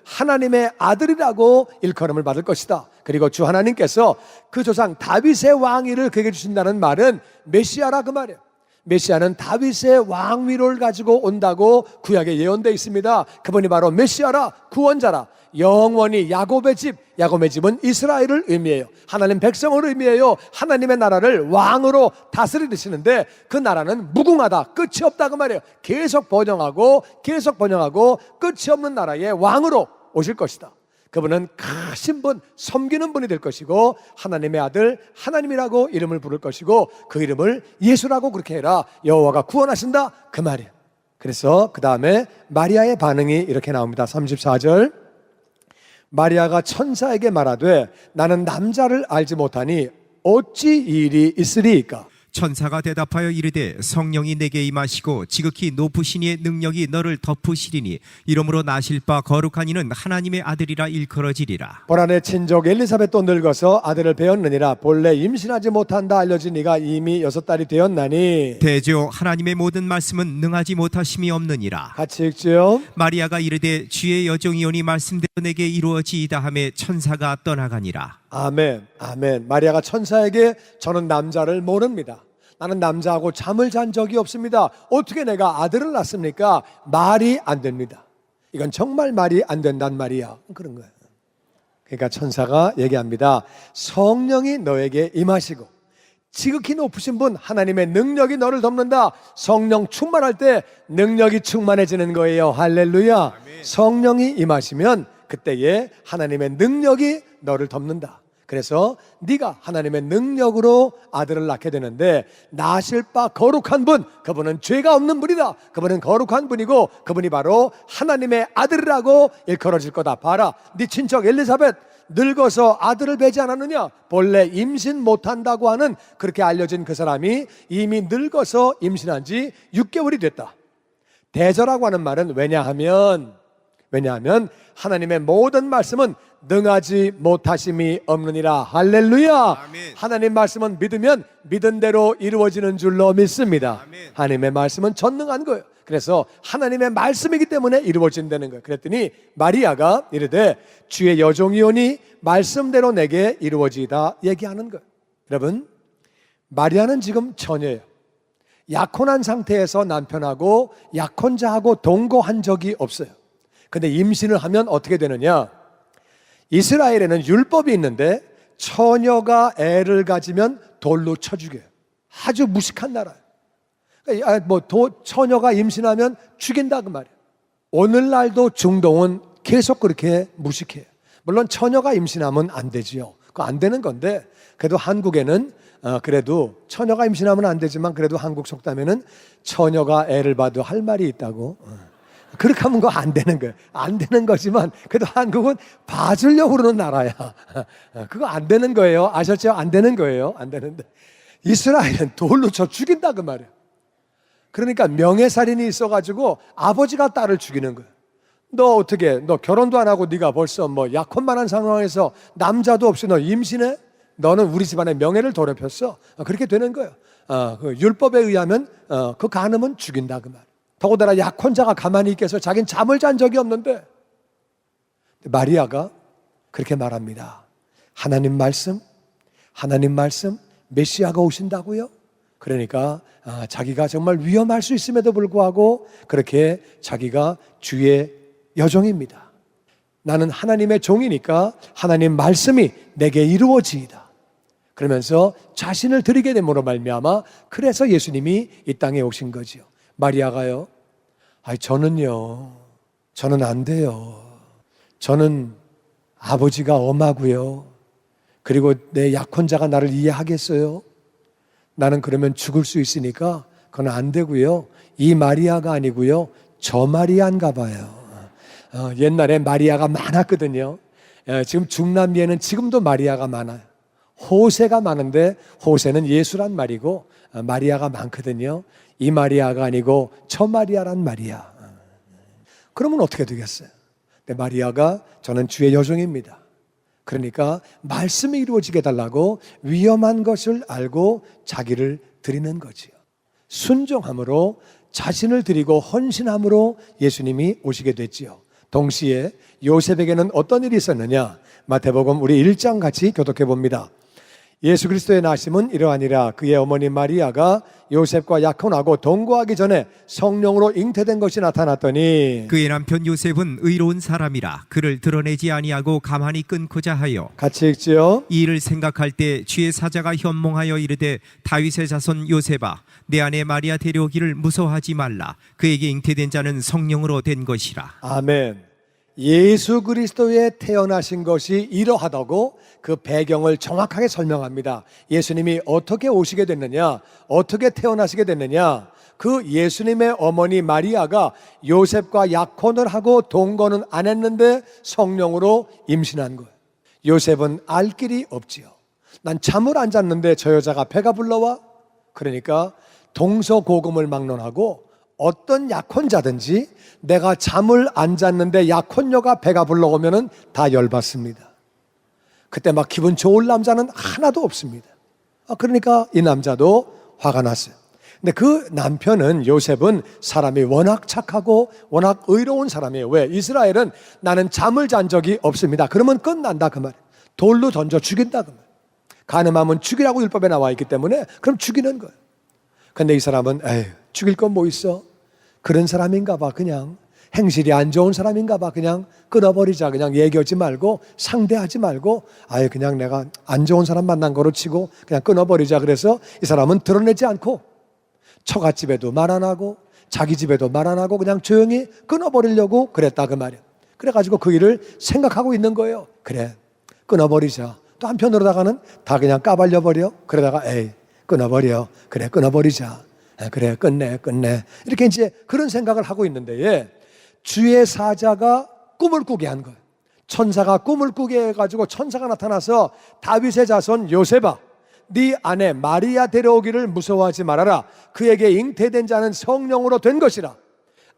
하나님의 아들이라고 일컬음을 받을 것이다. 그리고 주 하나님께서 그 조상 다윗의 왕위를 그에게 주신다는 말은 메시아라 그 말이에요. 메시아는 다윗의 왕위를 가지고 온다고 구약에 예언되어 있습니다. 그분이 바로 메시아라, 구원자라. 영원히 야곱의 집은 이스라엘을 의미해요. 하나님 백성을 의미해요. 하나님의 나라를 왕으로 다스리시는데 그 나라는 무궁하다, 끝이 없다 그 말이에요. 계속 번영하고 끝이 없는 나라의 왕으로 오실 것이다. 그분은 크신 분, 섬기는 분이 될 것이고 하나님의 아들 하나님이라고 이름을 부를 것이고 그 이름을 예수라고 그렇게 해라. 여호와가 구원하신다 그 말이에요. 그래서 그 다음에 마리아의 반응이 이렇게 나옵니다. 34절. 마리아가 천사에게 말하되 나는 남자를 알지 못하니 어찌 이 일이 있으리이까?
천사가 대답하여 이르되 성령이 내게 임하시고 지극히 높으신 이의 능력이 너를 덮으시리니 이러므로 나실 바 거룩한 이는 하나님의 아들이라 일컬어지리라.
보라 내 친족 엘리사벳도 늙어서 아들을 배었느니라. 본래 임신하지 못한다 알려진 네가 이미 6달이 되었나니.
대저 하나님의 모든 말씀은 능하지 못하심이 없느니라.
같이 읽지요.
마리아가 이르되 주의 여종이오니 말씀대로 내게 이루어지이다 하매 천사가 떠나가니라.
아멘, 아멘. 마리아가 천사에게 저는 남자를 모릅니다. 나는 남자하고 잠을 잔 적이 없습니다. 어떻게 내가 아들을 낳습니까? 말이 안 됩니다. 이건 정말 말이 안 된단 말이야. 그런 거예요. 그러니까 천사가 얘기합니다. 성령이 너에게 임하시고 지극히 높으신 분 하나님의 능력이 너를 덮는다. 성령 충만할 때 능력이 충만해지는 거예요. 할렐루야. 성령이 임하시면 그때에 하나님의 능력이 너를 덮는다. 그래서 네가 하나님의 능력으로 아들을 낳게 되는데 낳으실 바 거룩한 분, 그분은 죄가 없는 분이다. 그분은 거룩한 분이고 그분이 바로 하나님의 아들이라고 일컬어질 거다. 봐라, 네 친척 엘리사벳 늙어서 아들을 배지 않았느냐? 본래 임신 못한다고 하는 그렇게 알려진 그 사람이 이미 늙어서 임신한 지 6개월이 됐다. 대저라고 하는 말은 왜냐하면 하나님의 모든 말씀은 능하지 못하심이 없느니라. 할렐루야.
아멘.
하나님 말씀은 믿으면 믿은 대로 이루어지는 줄로 믿습니다.
아멘.
하나님의 말씀은 전능한 거예요. 그래서 하나님의 말씀이기 때문에 이루어진다는 거예요. 그랬더니 마리아가 이르되 주의 여종이오니 말씀대로 내게 이루어지이다 얘기하는 거예요. 여러분, 마리아는 지금 처녀예요. 약혼한 상태에서 남편하고 약혼자하고 동거한 적이 없어요. 근데 임신을 하면 어떻게 되느냐? 이스라엘에는 율법이 있는데 처녀가 애를 가지면 돌로 쳐 죽여요. 아주 무식한 나라예요. 처녀가 임신하면 죽인다 그 말이에요. 오늘날도 중동은 계속 그렇게 무식해요. 물론 처녀가 임신하면 안 되지요. 그거 안 되는 건데 그래도 한국에는 그래도 처녀가 임신하면 안 되지만 그래도 한국 속담에는 처녀가 애를 봐도 할 말이 있다고. 그렇게 하면 그거 안 되는 거예요. 안 되는 거지만 그래도 한국은 봐주려고 그러는 나라야. 그거 안 되는 거예요. 아셨죠? 안 되는 거예요. 안 되는데 이스라엘은 돌로 쳐 죽인다 그 말이에요. 그러니까 명예살인이 있어가지고 아버지가 딸을 죽이는 거예요. 너 어떻게 너 결혼도 안 하고 네가 벌써 뭐 약혼만 한 상황에서 남자도 없이 너 임신해? 너는 우리 집안의 명예를 더럽혔어. 그렇게 되는 거예요. 그 율법에 의하면 그 간음은 죽인다 그 말. 더군다나 약혼자가 가만히 있겠어. 자기는 잠을 잔 적이 없는데. 마리아가 그렇게 말합니다. 하나님 말씀, 메시아가 오신다고요? 그러니까 자기가 정말 위험할 수 있음에도 불구하고 그렇게 자기가 주의 여종입니다. 나는 하나님의 종이니까 하나님 말씀이 내게 이루어지이다. 그러면서 자신을 드리게 됨으로 말미암아 그래서 예수님이 이 땅에 오신 거지요. 마리아가요, 저는 안 돼요. 저는 아버지가 엄하고요. 그리고 내 약혼자가 나를 이해하겠어요? 나는 그러면 죽을 수 있으니까 그건 안 되고요. 이 마리아가 아니고요. 저 마리아인가 봐요. 옛날에 마리아가 많았거든요. 지금 중남미에는 지금도 마리아가 많아요. 호세가 많은데 호세는 예수란 말이고 마리아가 많거든요. 이 마리아가 아니고 저 마리아란 말이야. 그러면 어떻게 되겠어요? 근데 마리아가 저는 주의 여종입니다. 그러니까 말씀이 이루어지게 해달라고 위험한 것을 알고 자기를 드리는 거지요. 순종함으로 자신을 드리고 헌신함으로 예수님이 오시게 됐지요. 동시에 요셉에게는 어떤 일이 있었느냐? 마태복음 우리 1장 같이 교독해 봅니다. 예수 그리스도의 나심은 이러하니라. 그의 어머니 마리아가 요셉과 약혼하고 동거하기 전에 성령으로 잉태된 것이 나타났더니
그의 남편 요셉은 의로운 사람이라 그를 드러내지 아니하고 가만히 끊고자 하여
같이 읽지요.
이 일을 생각할 때 주의 사자가 현몽하여 이르되 다윗의 자손 요셉아 내 아내 마리아 데려오기를 무서워하지 말라. 그에게 잉태된 자는 성령으로 된 것이라.
아멘. 예수 그리스도에 태어나신 것이 이러하다고 그 배경을 정확하게 설명합니다. 예수님이 어떻게 오시게 됐느냐, 어떻게 태어나시게 됐느냐, 그 예수님의 어머니 마리아가 요셉과 약혼을 하고 동거는 안 했는데 성령으로 임신한 거예요. 요셉은 알 길이 없지요. 난 잠을 안 잤는데 저 여자가 배가 불러와? 그러니까 동서고금을 막론하고 어떤 약혼자든지 내가 잠을 안 잤는데 약혼녀가 배가 불러오면 다 열받습니다. 그때 막 기분 좋을 남자는 하나도 없습니다. 그러니까 이 남자도 화가 났어요. 근데 그 남편은, 요셉은 사람이 워낙 착하고 워낙 의로운 사람이에요. 왜? 이스라엘은 나는 잠을 잔 적이 없습니다. 그러면 끝난다 그 말이에요. 돌로 던져 죽인다 그 말이에요. 간음하면 죽이라고 율법에 나와 있기 때문에 그럼 죽이는 거예요. 근데 이 사람은 에휴, 죽일 건 뭐 있어? 그런 사람인가 봐. 그냥 행실이 안 좋은 사람인가 봐. 그냥 끊어버리자. 그냥 얘기하지 말고 상대하지 말고 아예 그냥 내가 안 좋은 사람 만난 거로 치고 그냥 끊어버리자. 그래서 이 사람은 드러내지 않고 처갓집에도 말 안 하고 자기 집에도 말 안 하고 그냥 조용히 끊어버리려고 그랬다 그 말이에요. 그래가지고 그 일을 생각하고 있는 거예요. 그래, 끊어버리자. 또 한편으로다가는 다 그냥 까발려버려. 그러다가 에이, 끊어버려. 그래, 끊어버리자. 그래, 끝내. 이렇게 이제 그런 생각을 하고 있는데 주의 사자가 꿈을 꾸게 한 거예요. 천사가 꿈을 꾸게 해가지고 천사가 나타나서 다윗의 자손 요셉아, 네 아내 마리아 데려오기를 무서워하지 말아라. 그에게 잉태된 자는 성령으로 된 것이라.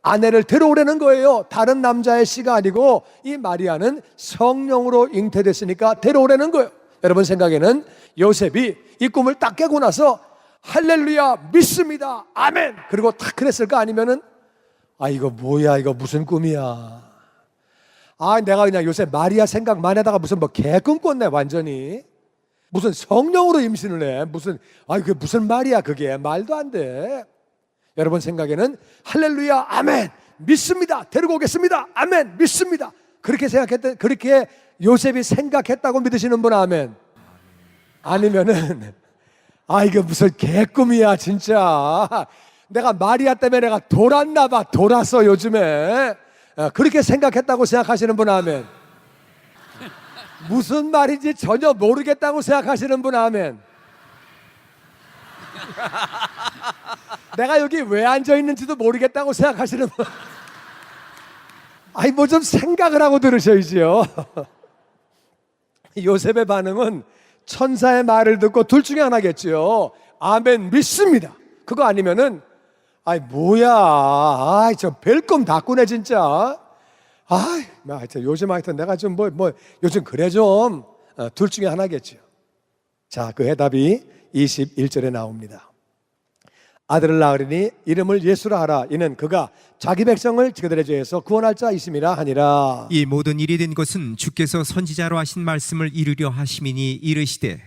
아내를 데려오라는 거예요. 다른 남자의 씨가 아니고 이 마리아는 성령으로 잉태됐으니까 데려오라는 거예요. 여러분 생각에는 요셉이 이 꿈을 딱 깨고 나서 할렐루야 믿습니다 아멘 그리고 딱 그랬을까? 아니면은 이거 뭐야, 이거 무슨 꿈이야, 내가 그냥 요새 마리아 생각만 하다가 무슨 뭐 개꿈 꿨네 완전히. 무슨 성령으로 임신을 해. 그게 무슨 말이야, 그게 말도 안 돼. 여러분 생각에는 할렐루야 아멘 믿습니다 데리고 오겠습니다 아멘 믿습니다 그렇게 그렇게 요셉이 생각했다고 믿으시는 분 아멘. 아니면은 이거 무슨 개꿈이야 진짜. 내가 마리아 때문에 내가 돌았나 봐. 돌았어 요즘에. 그렇게 생각했다고 생각하시는 분 아멘. 무슨 말인지 전혀 모르겠다고 생각하시는 분 아멘. 내가 여기 왜 앉아있는지도 모르겠다고 생각하시는 분 뭐 좀 생각을 하고 들으셔야지요. 요셉의 반응은 천사의 말을 듣고 둘 중에 하나겠죠. 아멘 믿습니다. 그거 아니면은 뭐야, 저 별꿈 다 꾸네 진짜. 요즘 하여튼 내가 좀 요즘 그래 좀. 둘 중에 하나겠죠. 자, 그 해답이 21절에 나옵니다. 아들을 낳으리니 이름을 예수라 하라. 이는 그가 자기 백성을 그들의 죄에서 구원할 자이심이라 하니라.
이 모든 일이 된 것은 주께서 선지자로 하신 말씀을 이루려 하심이니 이르시되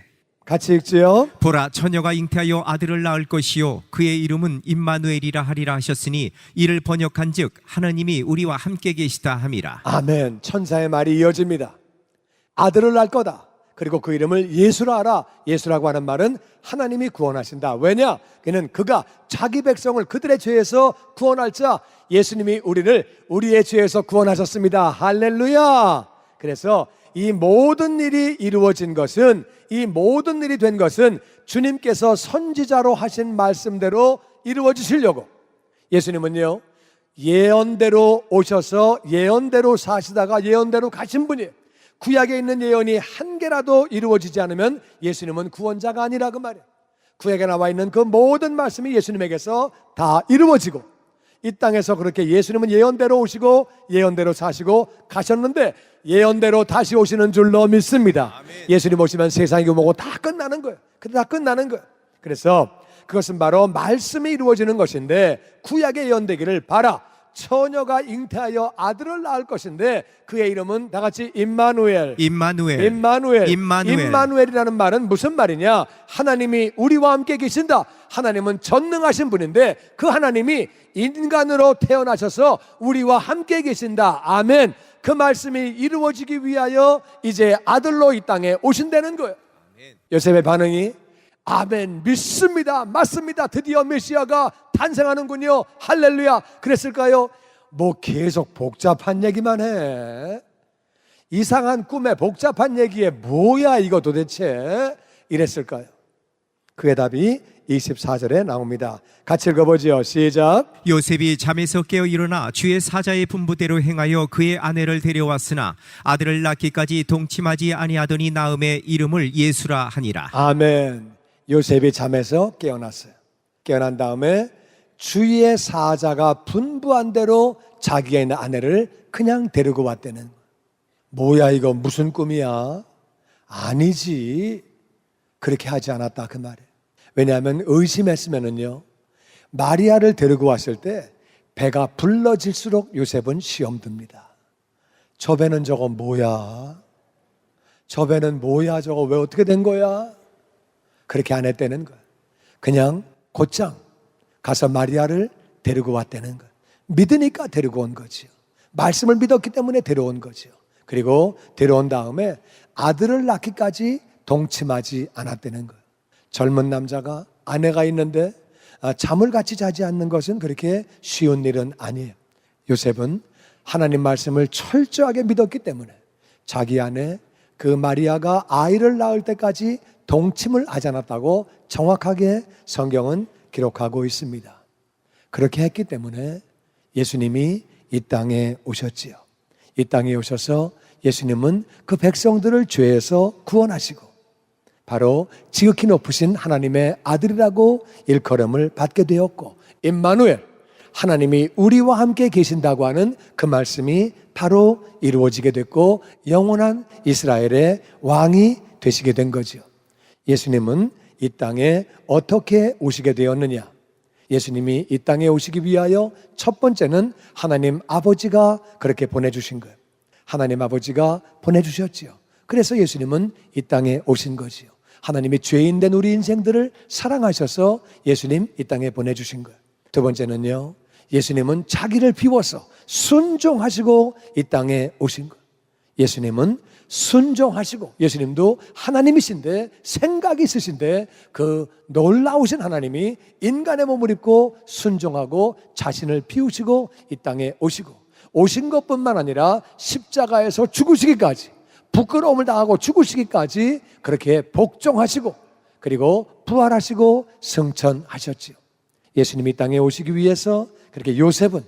같이 읽지요.
보라, 처녀가 잉태하여 아들을 낳을 것이요 그의 이름은 임마누엘이라 하리라 하셨으니 이를 번역한즉 하나님이 우리와 함께 계시다 함이라.
아멘. 천사의 말이 이어집니다. 아들을 낳을 거다. 그리고 그 이름을 예수라 하라. 예수라고 하는 말은 하나님이 구원하신다. 왜냐? 그는 그가 자기 백성을 그들의 죄에서 구원할 자, 예수님이 우리를 우리의 죄에서 구원하셨습니다. 할렐루야. 그래서 이 모든 일이 이루어진 것은, 이 모든 일이 된 것은 주님께서 선지자로 하신 말씀대로 이루어지시려고. 예수님은요, 예언대로 오셔서 예언대로 사시다가 예언대로 가신 분이에요. 구약에 있는 예언이 한 개라도 이루어지지 않으면 예수님은 구원자가 아니라 그 말이에요. 구약에 나와 있는 그 모든 말씀이 예수님에게서 다 이루어지고, 이 땅에서 그렇게 예수님은 예언대로 오시고 예언대로 사시고 가셨는데 예언대로 다시 오시는 줄로 믿습니다. 아멘. 예수님 오시면 세상이 뭐고 다 끝나는 거예요. 근데 다 끝나는 거예요. 그래서 그것은 바로 말씀이 이루어지는 것인데, 구약의 예언되기를 봐라, 처녀가 잉태하여 아들을 낳을 것인데 그의 이름은 다 같이 임마누엘. 임마누엘이라는 말은 무슨 말이냐? 하나님이 우리와 함께 계신다. 하나님은 전능하신 분인데 그 하나님이 인간으로 태어나셔서 우리와 함께 계신다. 아멘. 그 말씀이 이루어지기 위하여 이제 아들로 이 땅에 오신다는 거예요. 아멘. 요셉의 반응이 아멘 믿습니다 맞습니다 드디어 메시아가 탄생하는군요 할렐루야 그랬을까요? 계속 복잡한 얘기만 해. 이상한 꿈에 복잡한 얘기에 뭐야 이거 도대체, 이랬을까요? 그의 답이 24절에 나옵니다. 같이 읽어보지요. 시작.
요셉이 잠에서 깨어 일어나 주의 사자의 분부대로 행하여 그의 아내를 데려왔으나 아들을 낳기까지 동침하지 아니하더니 낳음에 이름을 예수라 하니라.
아멘. 요셉이 잠에서 깨어났어요. 깨어난 다음에 주의 사자가 분부한 대로 자기가 있는 아내를 그냥 데리고 왔다는. 뭐야 이거 무슨 꿈이야? 아니지. 그렇게 하지 않았다 그 말이에요. 왜냐하면 의심했으면은요, 마리아를 데리고 왔을 때 배가 불러질수록 요셉은 시험 듭니다. 저 배는 저거 뭐야? 저 배는 뭐야? 저거 왜 어떻게 된 거야? 그렇게 안 했다는 거야. 그냥 곧장 가서 마리아를 데리고 왔다는 거야. 믿으니까 데리고 온 거지요. 말씀을 믿었기 때문에 데려온 거지요. 그리고 데려온 다음에 아들을 낳기까지 동침하지 않았다는 거예요. 젊은 남자가 아내가 있는데 잠을 같이 자지 않는 것은 그렇게 쉬운 일은 아니에요. 요셉은 하나님 말씀을 철저하게 믿었기 때문에 자기 아내 그 마리아가 아이를 낳을 때까지 동침을 하지 않았다고 정확하게 성경은 기록하고 있습니다. 그렇게 했기 때문에 예수님이 이 땅에 오셨지요. 이 땅에 오셔서 예수님은 그 백성들을 죄에서 구원하시고 바로 지극히 높으신 하나님의 아들이라고 일컬음을 받게 되었고, 임마누엘, 하나님이 우리와 함께 계신다고 하는 그 말씀이 바로 이루어지게 됐고 영원한 이스라엘의 왕이 되시게 된 거죠. 예수님은 이 땅에 어떻게 오시게 되었느냐? 예수님이 이 땅에 오시기 위하여 첫 번째는 하나님 아버지가 그렇게 보내주신 거예요. 하나님 아버지가 보내주셨지요. 그래서 예수님은 이 땅에 오신 거지요. 하나님이 죄인된 우리 인생들을 사랑하셔서 예수님 이 땅에 보내주신 거예요. 두 번째는요, 예수님은 자기를 비워서 순종하시고 이 땅에 오신 거예요. 예수님은 순종하시고, 예수님도 하나님이신데 생각이 있으신데 그 놀라우신 하나님이 인간의 몸을 입고 순종하고 자신을 비우시고 이 땅에 오신 것뿐만 아니라 십자가에서 죽으시기까지, 부끄러움을 당하고 죽으시기까지 그렇게 복종하시고 그리고 부활하시고 승천하셨지요. 예수님이 이 땅에 오시기 위해서 그렇게 요셉은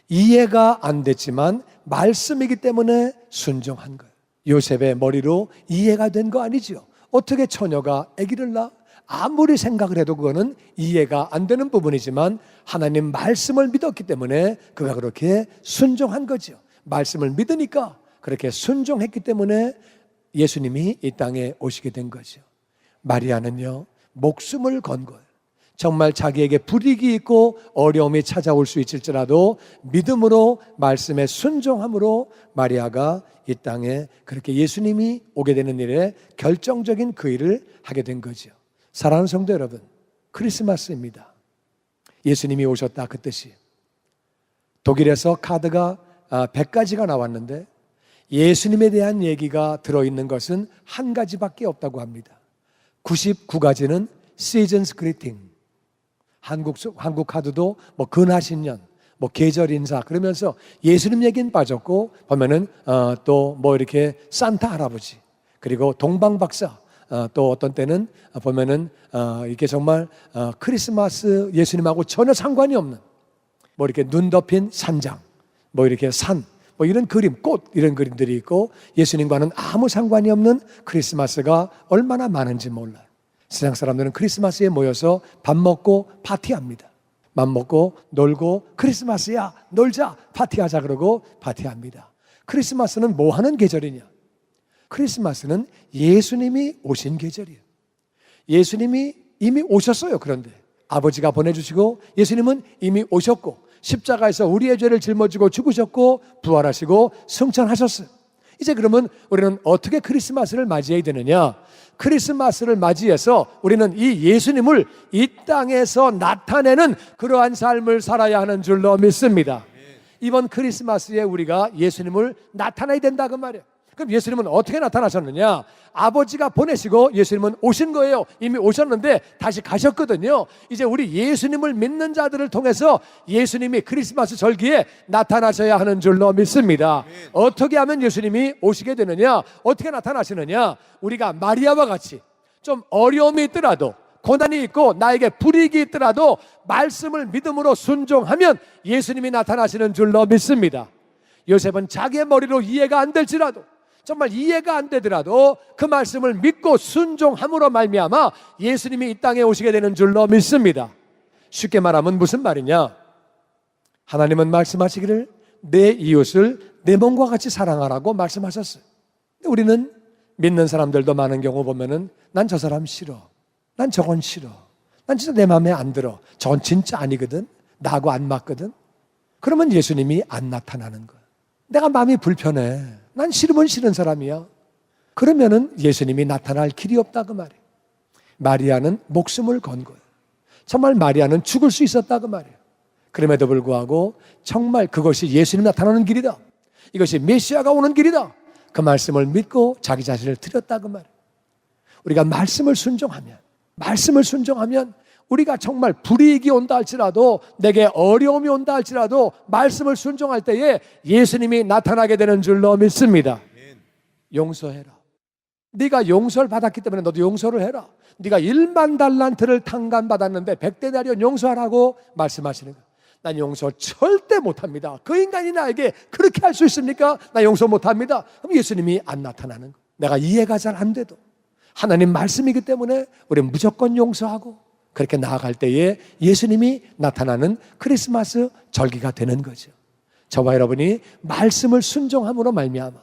이해가 안 됐지만 말씀이기 때문에 순종한 거예요. 요셉의 머리로 이해가 된 거 아니죠. 어떻게 처녀가 아기를 낳아? 아무리 생각을 해도 그거는 이해가 안 되는 부분이지만 하나님 말씀을 믿었기 때문에 그가 그렇게 순종한 거죠. 말씀을 믿으니까 그렇게 순종했기 때문에 예수님이 이 땅에 오시게 된 거죠. 마리아는요, 목숨을 건 거예요. 정말 자기에게 불이익이 있고 어려움이 찾아올 수 있을지라도 믿음으로 말씀에 순종함으로 마리아가 이 땅에 그렇게 예수님이 오게 되는 일에 결정적인 그 일을 하게 된 거죠. 사랑하는 성도 여러분, 크리스마스입니다. 예수님이 오셨다 그 뜻이. 독일에서 카드가 100가지가 나왔는데 예수님에 대한 얘기가 들어있는 것은 한 가지밖에 없다고 합니다. 99가지는 시즌스 그리팅. 한국 카드도 뭐 근하신년, 뭐 계절 인사 그러면서 예수님 얘기는 빠졌고 보면은 또 뭐 이렇게 산타 할아버지 그리고 동방 박사 또 어떤 때는 보면은 이게 정말 크리스마스 예수님하고 전혀 상관이 없는 뭐 이렇게 눈 덮인 산장, 뭐 이렇게 산, 뭐 이런 그림, 꽃 이런 그림들이 있고 예수님과는 아무 상관이 없는 크리스마스가 얼마나 많은지 몰라요. 세상 사람들은 크리스마스에 모여서 밥 먹고 파티합니다. 맘 먹고 놀고 크리스마스야 놀자 파티하자 그러고 파티합니다. 크리스마스는 뭐 하는 계절이냐? 크리스마스는 예수님이 오신 계절이에요. 예수님이 이미 오셨어요. 그런데 아버지가 보내주시고 예수님은 이미 오셨고 십자가에서 우리의 죄를 짊어지고 죽으셨고 부활하시고 승천하셨어요. 이제 그러면 우리는 어떻게 크리스마스를 맞이해야 되느냐? 크리스마스를 맞이해서 우리는 이 예수님을 이 땅에서 나타내는 그러한 삶을 살아야 하는 줄로 믿습니다. 이번 크리스마스에 우리가 예수님을 나타내야 된다 그 말이에요. 그럼 예수님은 어떻게 나타나셨느냐? 아버지가 보내시고 예수님은 오신 거예요. 이미 오셨는데 다시 가셨거든요. 이제 우리 예수님을 믿는 자들을 통해서 예수님이 크리스마스 절기에 나타나셔야 하는 줄로 믿습니다. 어떻게 하면 예수님이 오시게 되느냐? 어떻게 나타나시느냐? 우리가 마리아와 같이 좀 어려움이 있더라도 고난이 있고 나에게 불이익이 있더라도 말씀을 믿음으로 순종하면 예수님이 나타나시는 줄로 믿습니다. 요셉은 자기의 머리로 이해가 안 될지라도, 정말 이해가 안 되더라도 그 말씀을 믿고 순종함으로 말미암아 예수님이 이 땅에 오시게 되는 줄로 믿습니다. 쉽게 말하면 무슨 말이냐? 하나님은 말씀하시기를 내 이웃을 내 몸과 같이 사랑하라고 말씀하셨어요. 근데 우리는 믿는 사람들도 많은 경우 보면은 난 저 사람 싫어, 난 저건 싫어, 난 진짜 내 마음에 안 들어, 저건 진짜 아니거든, 나하고 안 맞거든. 그러면 예수님이 안 나타나는 거야. 내가 마음이 불편해, 난 싫으면 싫은 사람이야. 그러면은 예수님이 나타날 길이 없다 그 말이에요. 마리아는 목숨을 건 거예요. 정말 마리아는 죽을 수 있었다 그 말이에요. 그럼에도 불구하고 정말 그것이 예수님 나타나는 길이다, 이것이 메시아가 오는 길이다, 그 말씀을 믿고 자기 자신을 드렸다 그 말이에요. 우리가 말씀을 순종하면 우리가 정말 불이익이 온다 할지라도, 내게 어려움이 온다 할지라도 말씀을 순종할 때에 예수님이 나타나게 되는 줄로 믿습니다. 용서해라. 네가 용서를 받았기 때문에 너도 용서를 해라. 네가 1만 달란트를 탕감받았는데 100데나리온 용서하라고 말씀하시는 거예요. 난 용서 절대 못합니다. 그 인간이 나에게 그렇게 할 수 있습니까? 나 용서 못합니다. 그럼 예수님이 안 나타나는 거예요. 내가 이해가 잘 안 돼도 하나님 말씀이기 때문에 우리는 무조건 용서하고 그렇게 나아갈 때에 예수님이 나타나는 크리스마스 절기가 되는 거죠. 저와 여러분이 말씀을 순종함으로 말미암아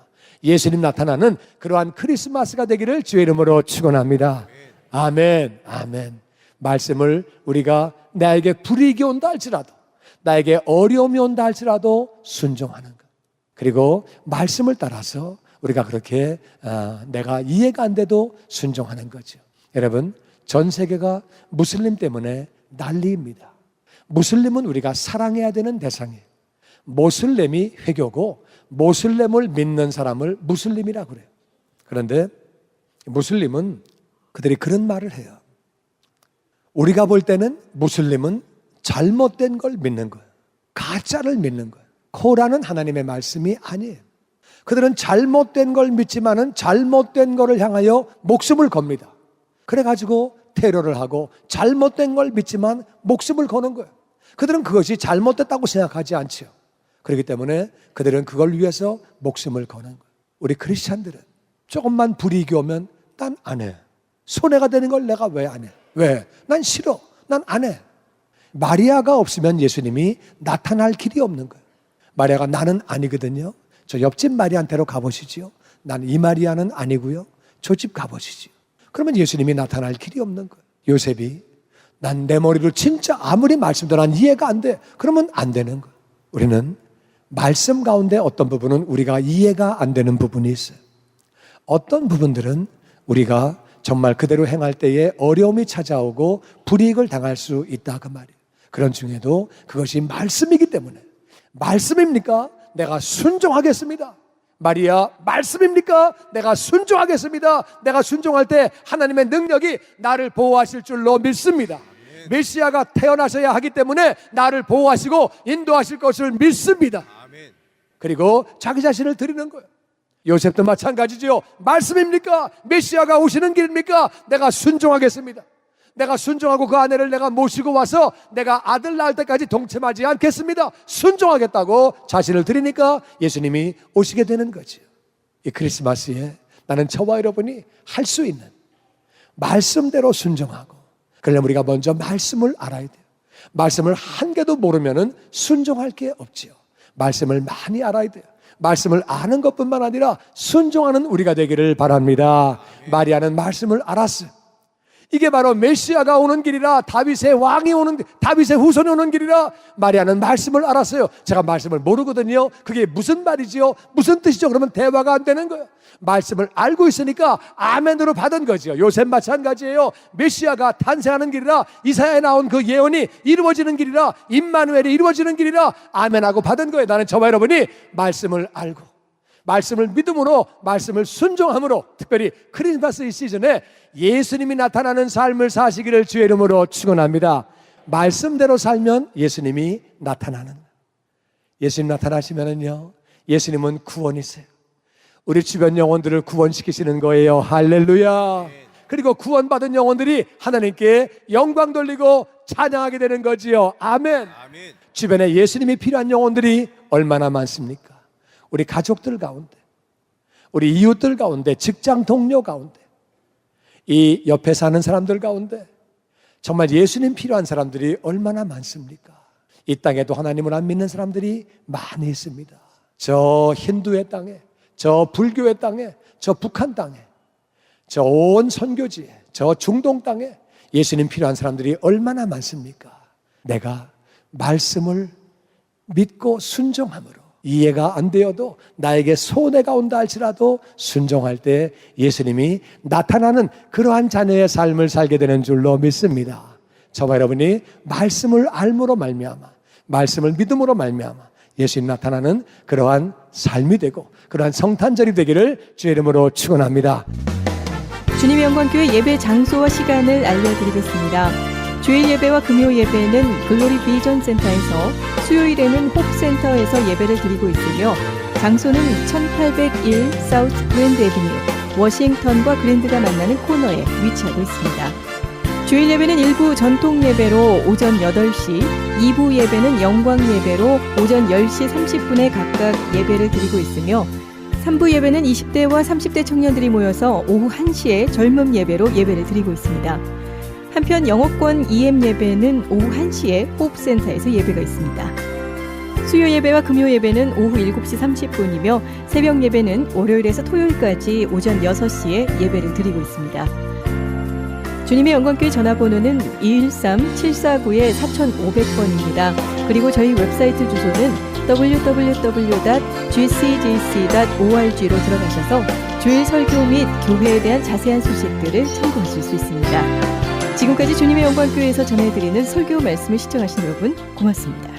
예수님 나타나는 그러한 크리스마스가 되기를 주의 이름으로 축원합니다. 아멘, 아멘. 말씀을 우리가 나에게 불이익이 온다 할지라도, 나에게 어려움이 온다 할지라도 순종하는 것. 그리고 말씀을 따라서 우리가 그렇게 내가 이해가 안 돼도 순종하는 거죠. 여러분, 전 세계가 무슬림 때문에 난리입니다. 무슬림은 우리가 사랑해야 되는 대상이에요. 모슬렘이 회교고 모슬렘을 믿는 사람을 무슬림이라고 그래요. 그런데 무슬림은 그들이 그런 말을 해요. 우리가 볼 때는 무슬림은 잘못된 걸 믿는 거예요. 가짜를 믿는 거예요. 코란은 하나님의 말씀이 아니에요. 그들은 잘못된 걸 믿지만은 잘못된 거를 향하여 목숨을 겁니다. 그래가지고 테러를 하고 잘못된 걸 믿지만 목숨을 거는 거예요. 그들은 그것이 잘못됐다고 생각하지 않죠. 그렇기 때문에 그들은 그걸 위해서 목숨을 거는 거예요. 우리 크리스찬들은 조금만 불이익이 오면 난 안 해. 손해가 되는 걸 내가 왜 안 해? 왜? 난 싫어. 난 안 해. 마리아가 없으면 예수님이 나타날 길이 없는 거예요. 마리아가 나는 아니거든요. 저 옆집 마리아한테로 가보시지요. 난 이 마리아는 아니고요. 저 집 가보시지요. 그러면 예수님이 나타날 길이 없는 거예요. 요셉이 난 내 머리로 진짜 아무리 말씀도 난 이해가 안 돼. 그러면 안 되는 거예요. 우리는 말씀 가운데 어떤 부분은 우리가 이해가 안 되는 부분이 있어요. 어떤 부분들은 우리가 정말 그대로 행할 때에 어려움이 찾아오고 불이익을 당할 수 있다 그 말이에요. 그런 중에도 그것이 말씀이기 때문에, 말씀입니까? 내가 순종하겠습니다. 마리아, 말씀입니까? 내가 순종하겠습니다. 내가 순종할 때 하나님의 능력이 나를 보호하실 줄로 믿습니다. 메시아가 태어나셔야 하기 때문에 나를 보호하시고 인도하실 것을 믿습니다. 그리고 자기 자신을 드리는 거예요. 요셉도 마찬가지지요. 말씀입니까? 메시아가 오시는 길입니까? 내가 순종하겠습니다. 내가 순종하고 그 아내를 내가 모시고 와서 내가 아들 낳을 때까지 동참하지 않겠습니다. 순종하겠다고 자신을 드리니까 예수님이 오시게 되는 거죠. 이 크리스마스에 나는 저와 여러분이 할 수 있는 말씀대로 순종하고, 그러려면 우리가 먼저 말씀을 알아야 돼요. 말씀을 한 개도 모르면은 순종할 게 없지요. 말씀을 많이 알아야 돼요. 말씀을 아는 것뿐만 아니라 순종하는 우리가 되기를 바랍니다. 마리아는 말씀을 알았어요. 이게 바로 메시아가 오는 길이라, 다윗의 왕이 오는, 다윗의 후손이 오는 길이라. 마리아는 말씀을 알았어요. 제가 말씀을 모르거든요. 그게 무슨 말이지요? 무슨 뜻이죠? 그러면 대화가 안 되는 거예요. 말씀을 알고 있으니까 아멘으로 받은 거죠. 요셉 마찬가지예요. 메시아가 탄생하는 길이라, 이사야에 나온 그 예언이 이루어지는 길이라, 임마누엘이 이루어지는 길이라 아멘하고 받은 거예요. 나는 저와 여러분이 말씀을 알고 말씀을 믿음으로, 말씀을 순종함으로, 특별히 크리스마스 이 시즌에 예수님이 나타나는 삶을 사시기를 주의 이름으로 축원합니다. 말씀대로 살면 예수님이 나타나는, 예수님 나타나시면은요, 예수님은 구원이세요. 우리 주변 영혼들을 구원시키시는 거예요. 할렐루야. 그리고 구원받은 영혼들이 하나님께 영광 돌리고 찬양하게 되는 거지요. 아멘. 주변에 예수님이 필요한 영혼들이 얼마나 많습니까? 우리 가족들 가운데, 우리 이웃들 가운데, 직장 동료 가운데, 이 옆에 사는 사람들 가운데 정말 예수님 필요한 사람들이 얼마나 많습니까? 이 땅에도 하나님을 안 믿는 사람들이 많이 있습니다. 저 힌두의 땅에, 저 불교의 땅에, 저 북한 땅에, 저 온 선교지에, 저 중동 땅에 예수님 필요한 사람들이 얼마나 많습니까? 내가 말씀을 믿고 순종함으로 이해가 안 되어도 나에게 손해가 온다 할지라도 순종할 때 예수님이 나타나는 그러한 자녀의 삶을 살게 되는 줄로 믿습니다. 저와 여러분이 말씀을 알므로 말미암아, 말씀을 믿음으로 말미암아 예수님 나타나는 그러한 삶이 되고 그러한 성탄절이 되기를 주의 이름으로 축원합니다.
주님의 영광교회 예배 장소와 시간을 알려드리겠습니다. 주일 예배와 금요 예배는 글로리 비전 센터에서, 수요일에는 홉센터에서 예배를 드리고 있으며 장소는 1801 사우스 그랜드 애비뉴, 워싱턴과 그랜드가 만나는 코너에 위치하고 있습니다. 주일 예배는 일부 전통 예배로 오전 8시, 2부 예배는 영광 예배로 오전 10시 30분에 각각 예배를 드리고 있으며 3부 예배는 20대와 30대 청년들이 모여서 오후 1시에 젊음 예배로 예배를 드리고 있습니다. 한편 영어권 EM 예배는 오후 1시에 호흡센터에서 예배가 있습니다. 수요 예배와 금요 예배는 오후 7시 30분이며 새벽 예배는 월요일에서 토요일까지 오전 6시에 예배를 드리고 있습니다. 주님의 영광교회 전화번호는 213-749-4500번입니다. 그리고 저희 웹사이트 주소는 www.gcjc.org로 들어가셔서 주일 설교 및 교회에 대한 자세한 소식들을 참고하실 수 있습니다. 지금까지 주님의 영광교회에서 전해드리는 설교 말씀을 시청하신 여러분 고맙습니다.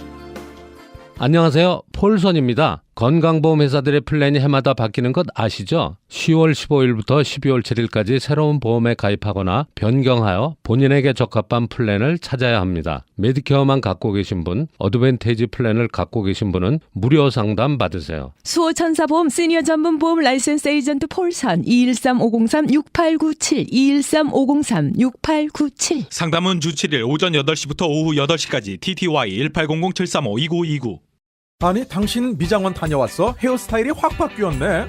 안녕하세요. 폴선입니다. 건강보험회사들의 플랜이 해마다 바뀌는 것 아시죠? 10월 15일부터 12월 7일까지 새로운 보험에 가입하거나 변경하여 본인에게 적합한 플랜을 찾아야 합니다. 메디케어만 갖고 계신 분, 어드밴테이지 플랜을 갖고 계신 분은 무료 상담 받으세요.
수호천사보험 시니어 전문 보험 라이센스 에이전트 폴선 213-503-6897 213-503-6897
상담은 주 7일 오전 8시부터 오후 8시까지 TTY 1800-735-2929.
아니 당신 미장원 다녀왔어? 헤어스타일이 확 바뀌었네.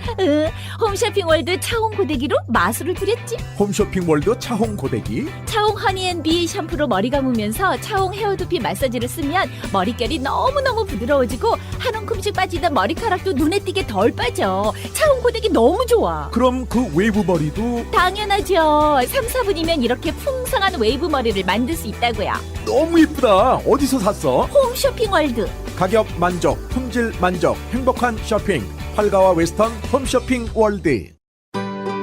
홈쇼핑월드 차홍 고데기로 마술을 부렸지.
홈쇼핑월드 차홍 고데기?
차홍 허니앤비 샴푸로 머리 감으면서 차홍 헤어두피 마사지를 쓰면 머릿결이 너무너무 부드러워지고 한 움큼씩 빠지던 머리카락도 눈에 띄게 덜 빠져. 차홍 고데기 너무 좋아.
그럼 그 웨이브 머리도?
당연하죠. 3, 4분이면 이렇게 풍성한 웨이브 머리를 만들 수 있다고요.
너무 이쁘다. 어디서 샀어?
홈쇼핑월드.
가격 만족, 품질 만족, 행복한 쇼핑. 팔가와 웨스턴 홈쇼핑 월드.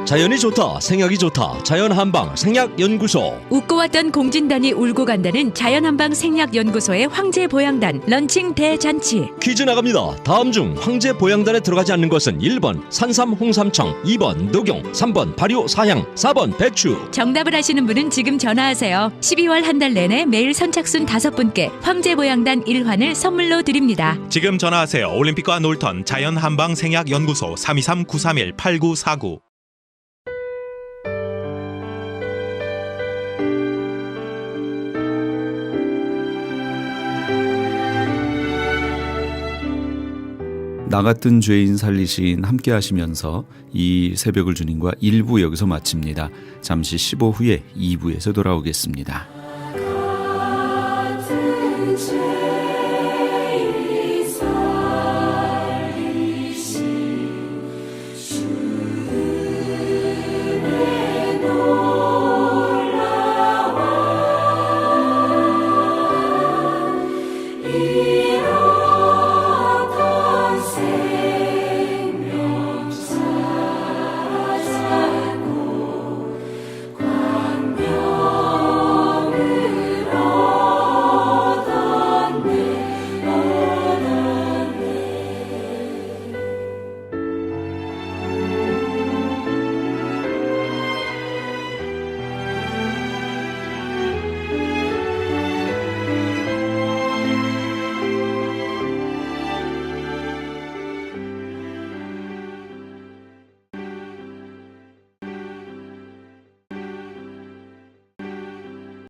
자연이 좋다, 생약이 좋다. 자연한방 생약연구소.
웃고 왔던 공진단이 울고 간다는 자연한방 생약연구소의 황제보양단 런칭 대잔치.
퀴즈 나갑니다. 다음 중 황제보양단에 들어가지 않는 것은 1번 산삼 홍삼청, 2번 녹용, 3번 발효 사향, 4번 배추.
정답을 아시는 분은 지금 전화하세요. 12월 한 달 내내 매일 선착순 5분께 황제보양단 1환을 선물로 드립니다.
지금 전화하세요. 올림픽과 놀턴 자연한방 생약연구소 323-931-8949.
나 같은 죄인 살리신 함께 하시면서 이 새벽을 주님과 1부 여기서 마칩니다. 잠시 15 후에 2부에서 돌아오겠습니다.
같은 죄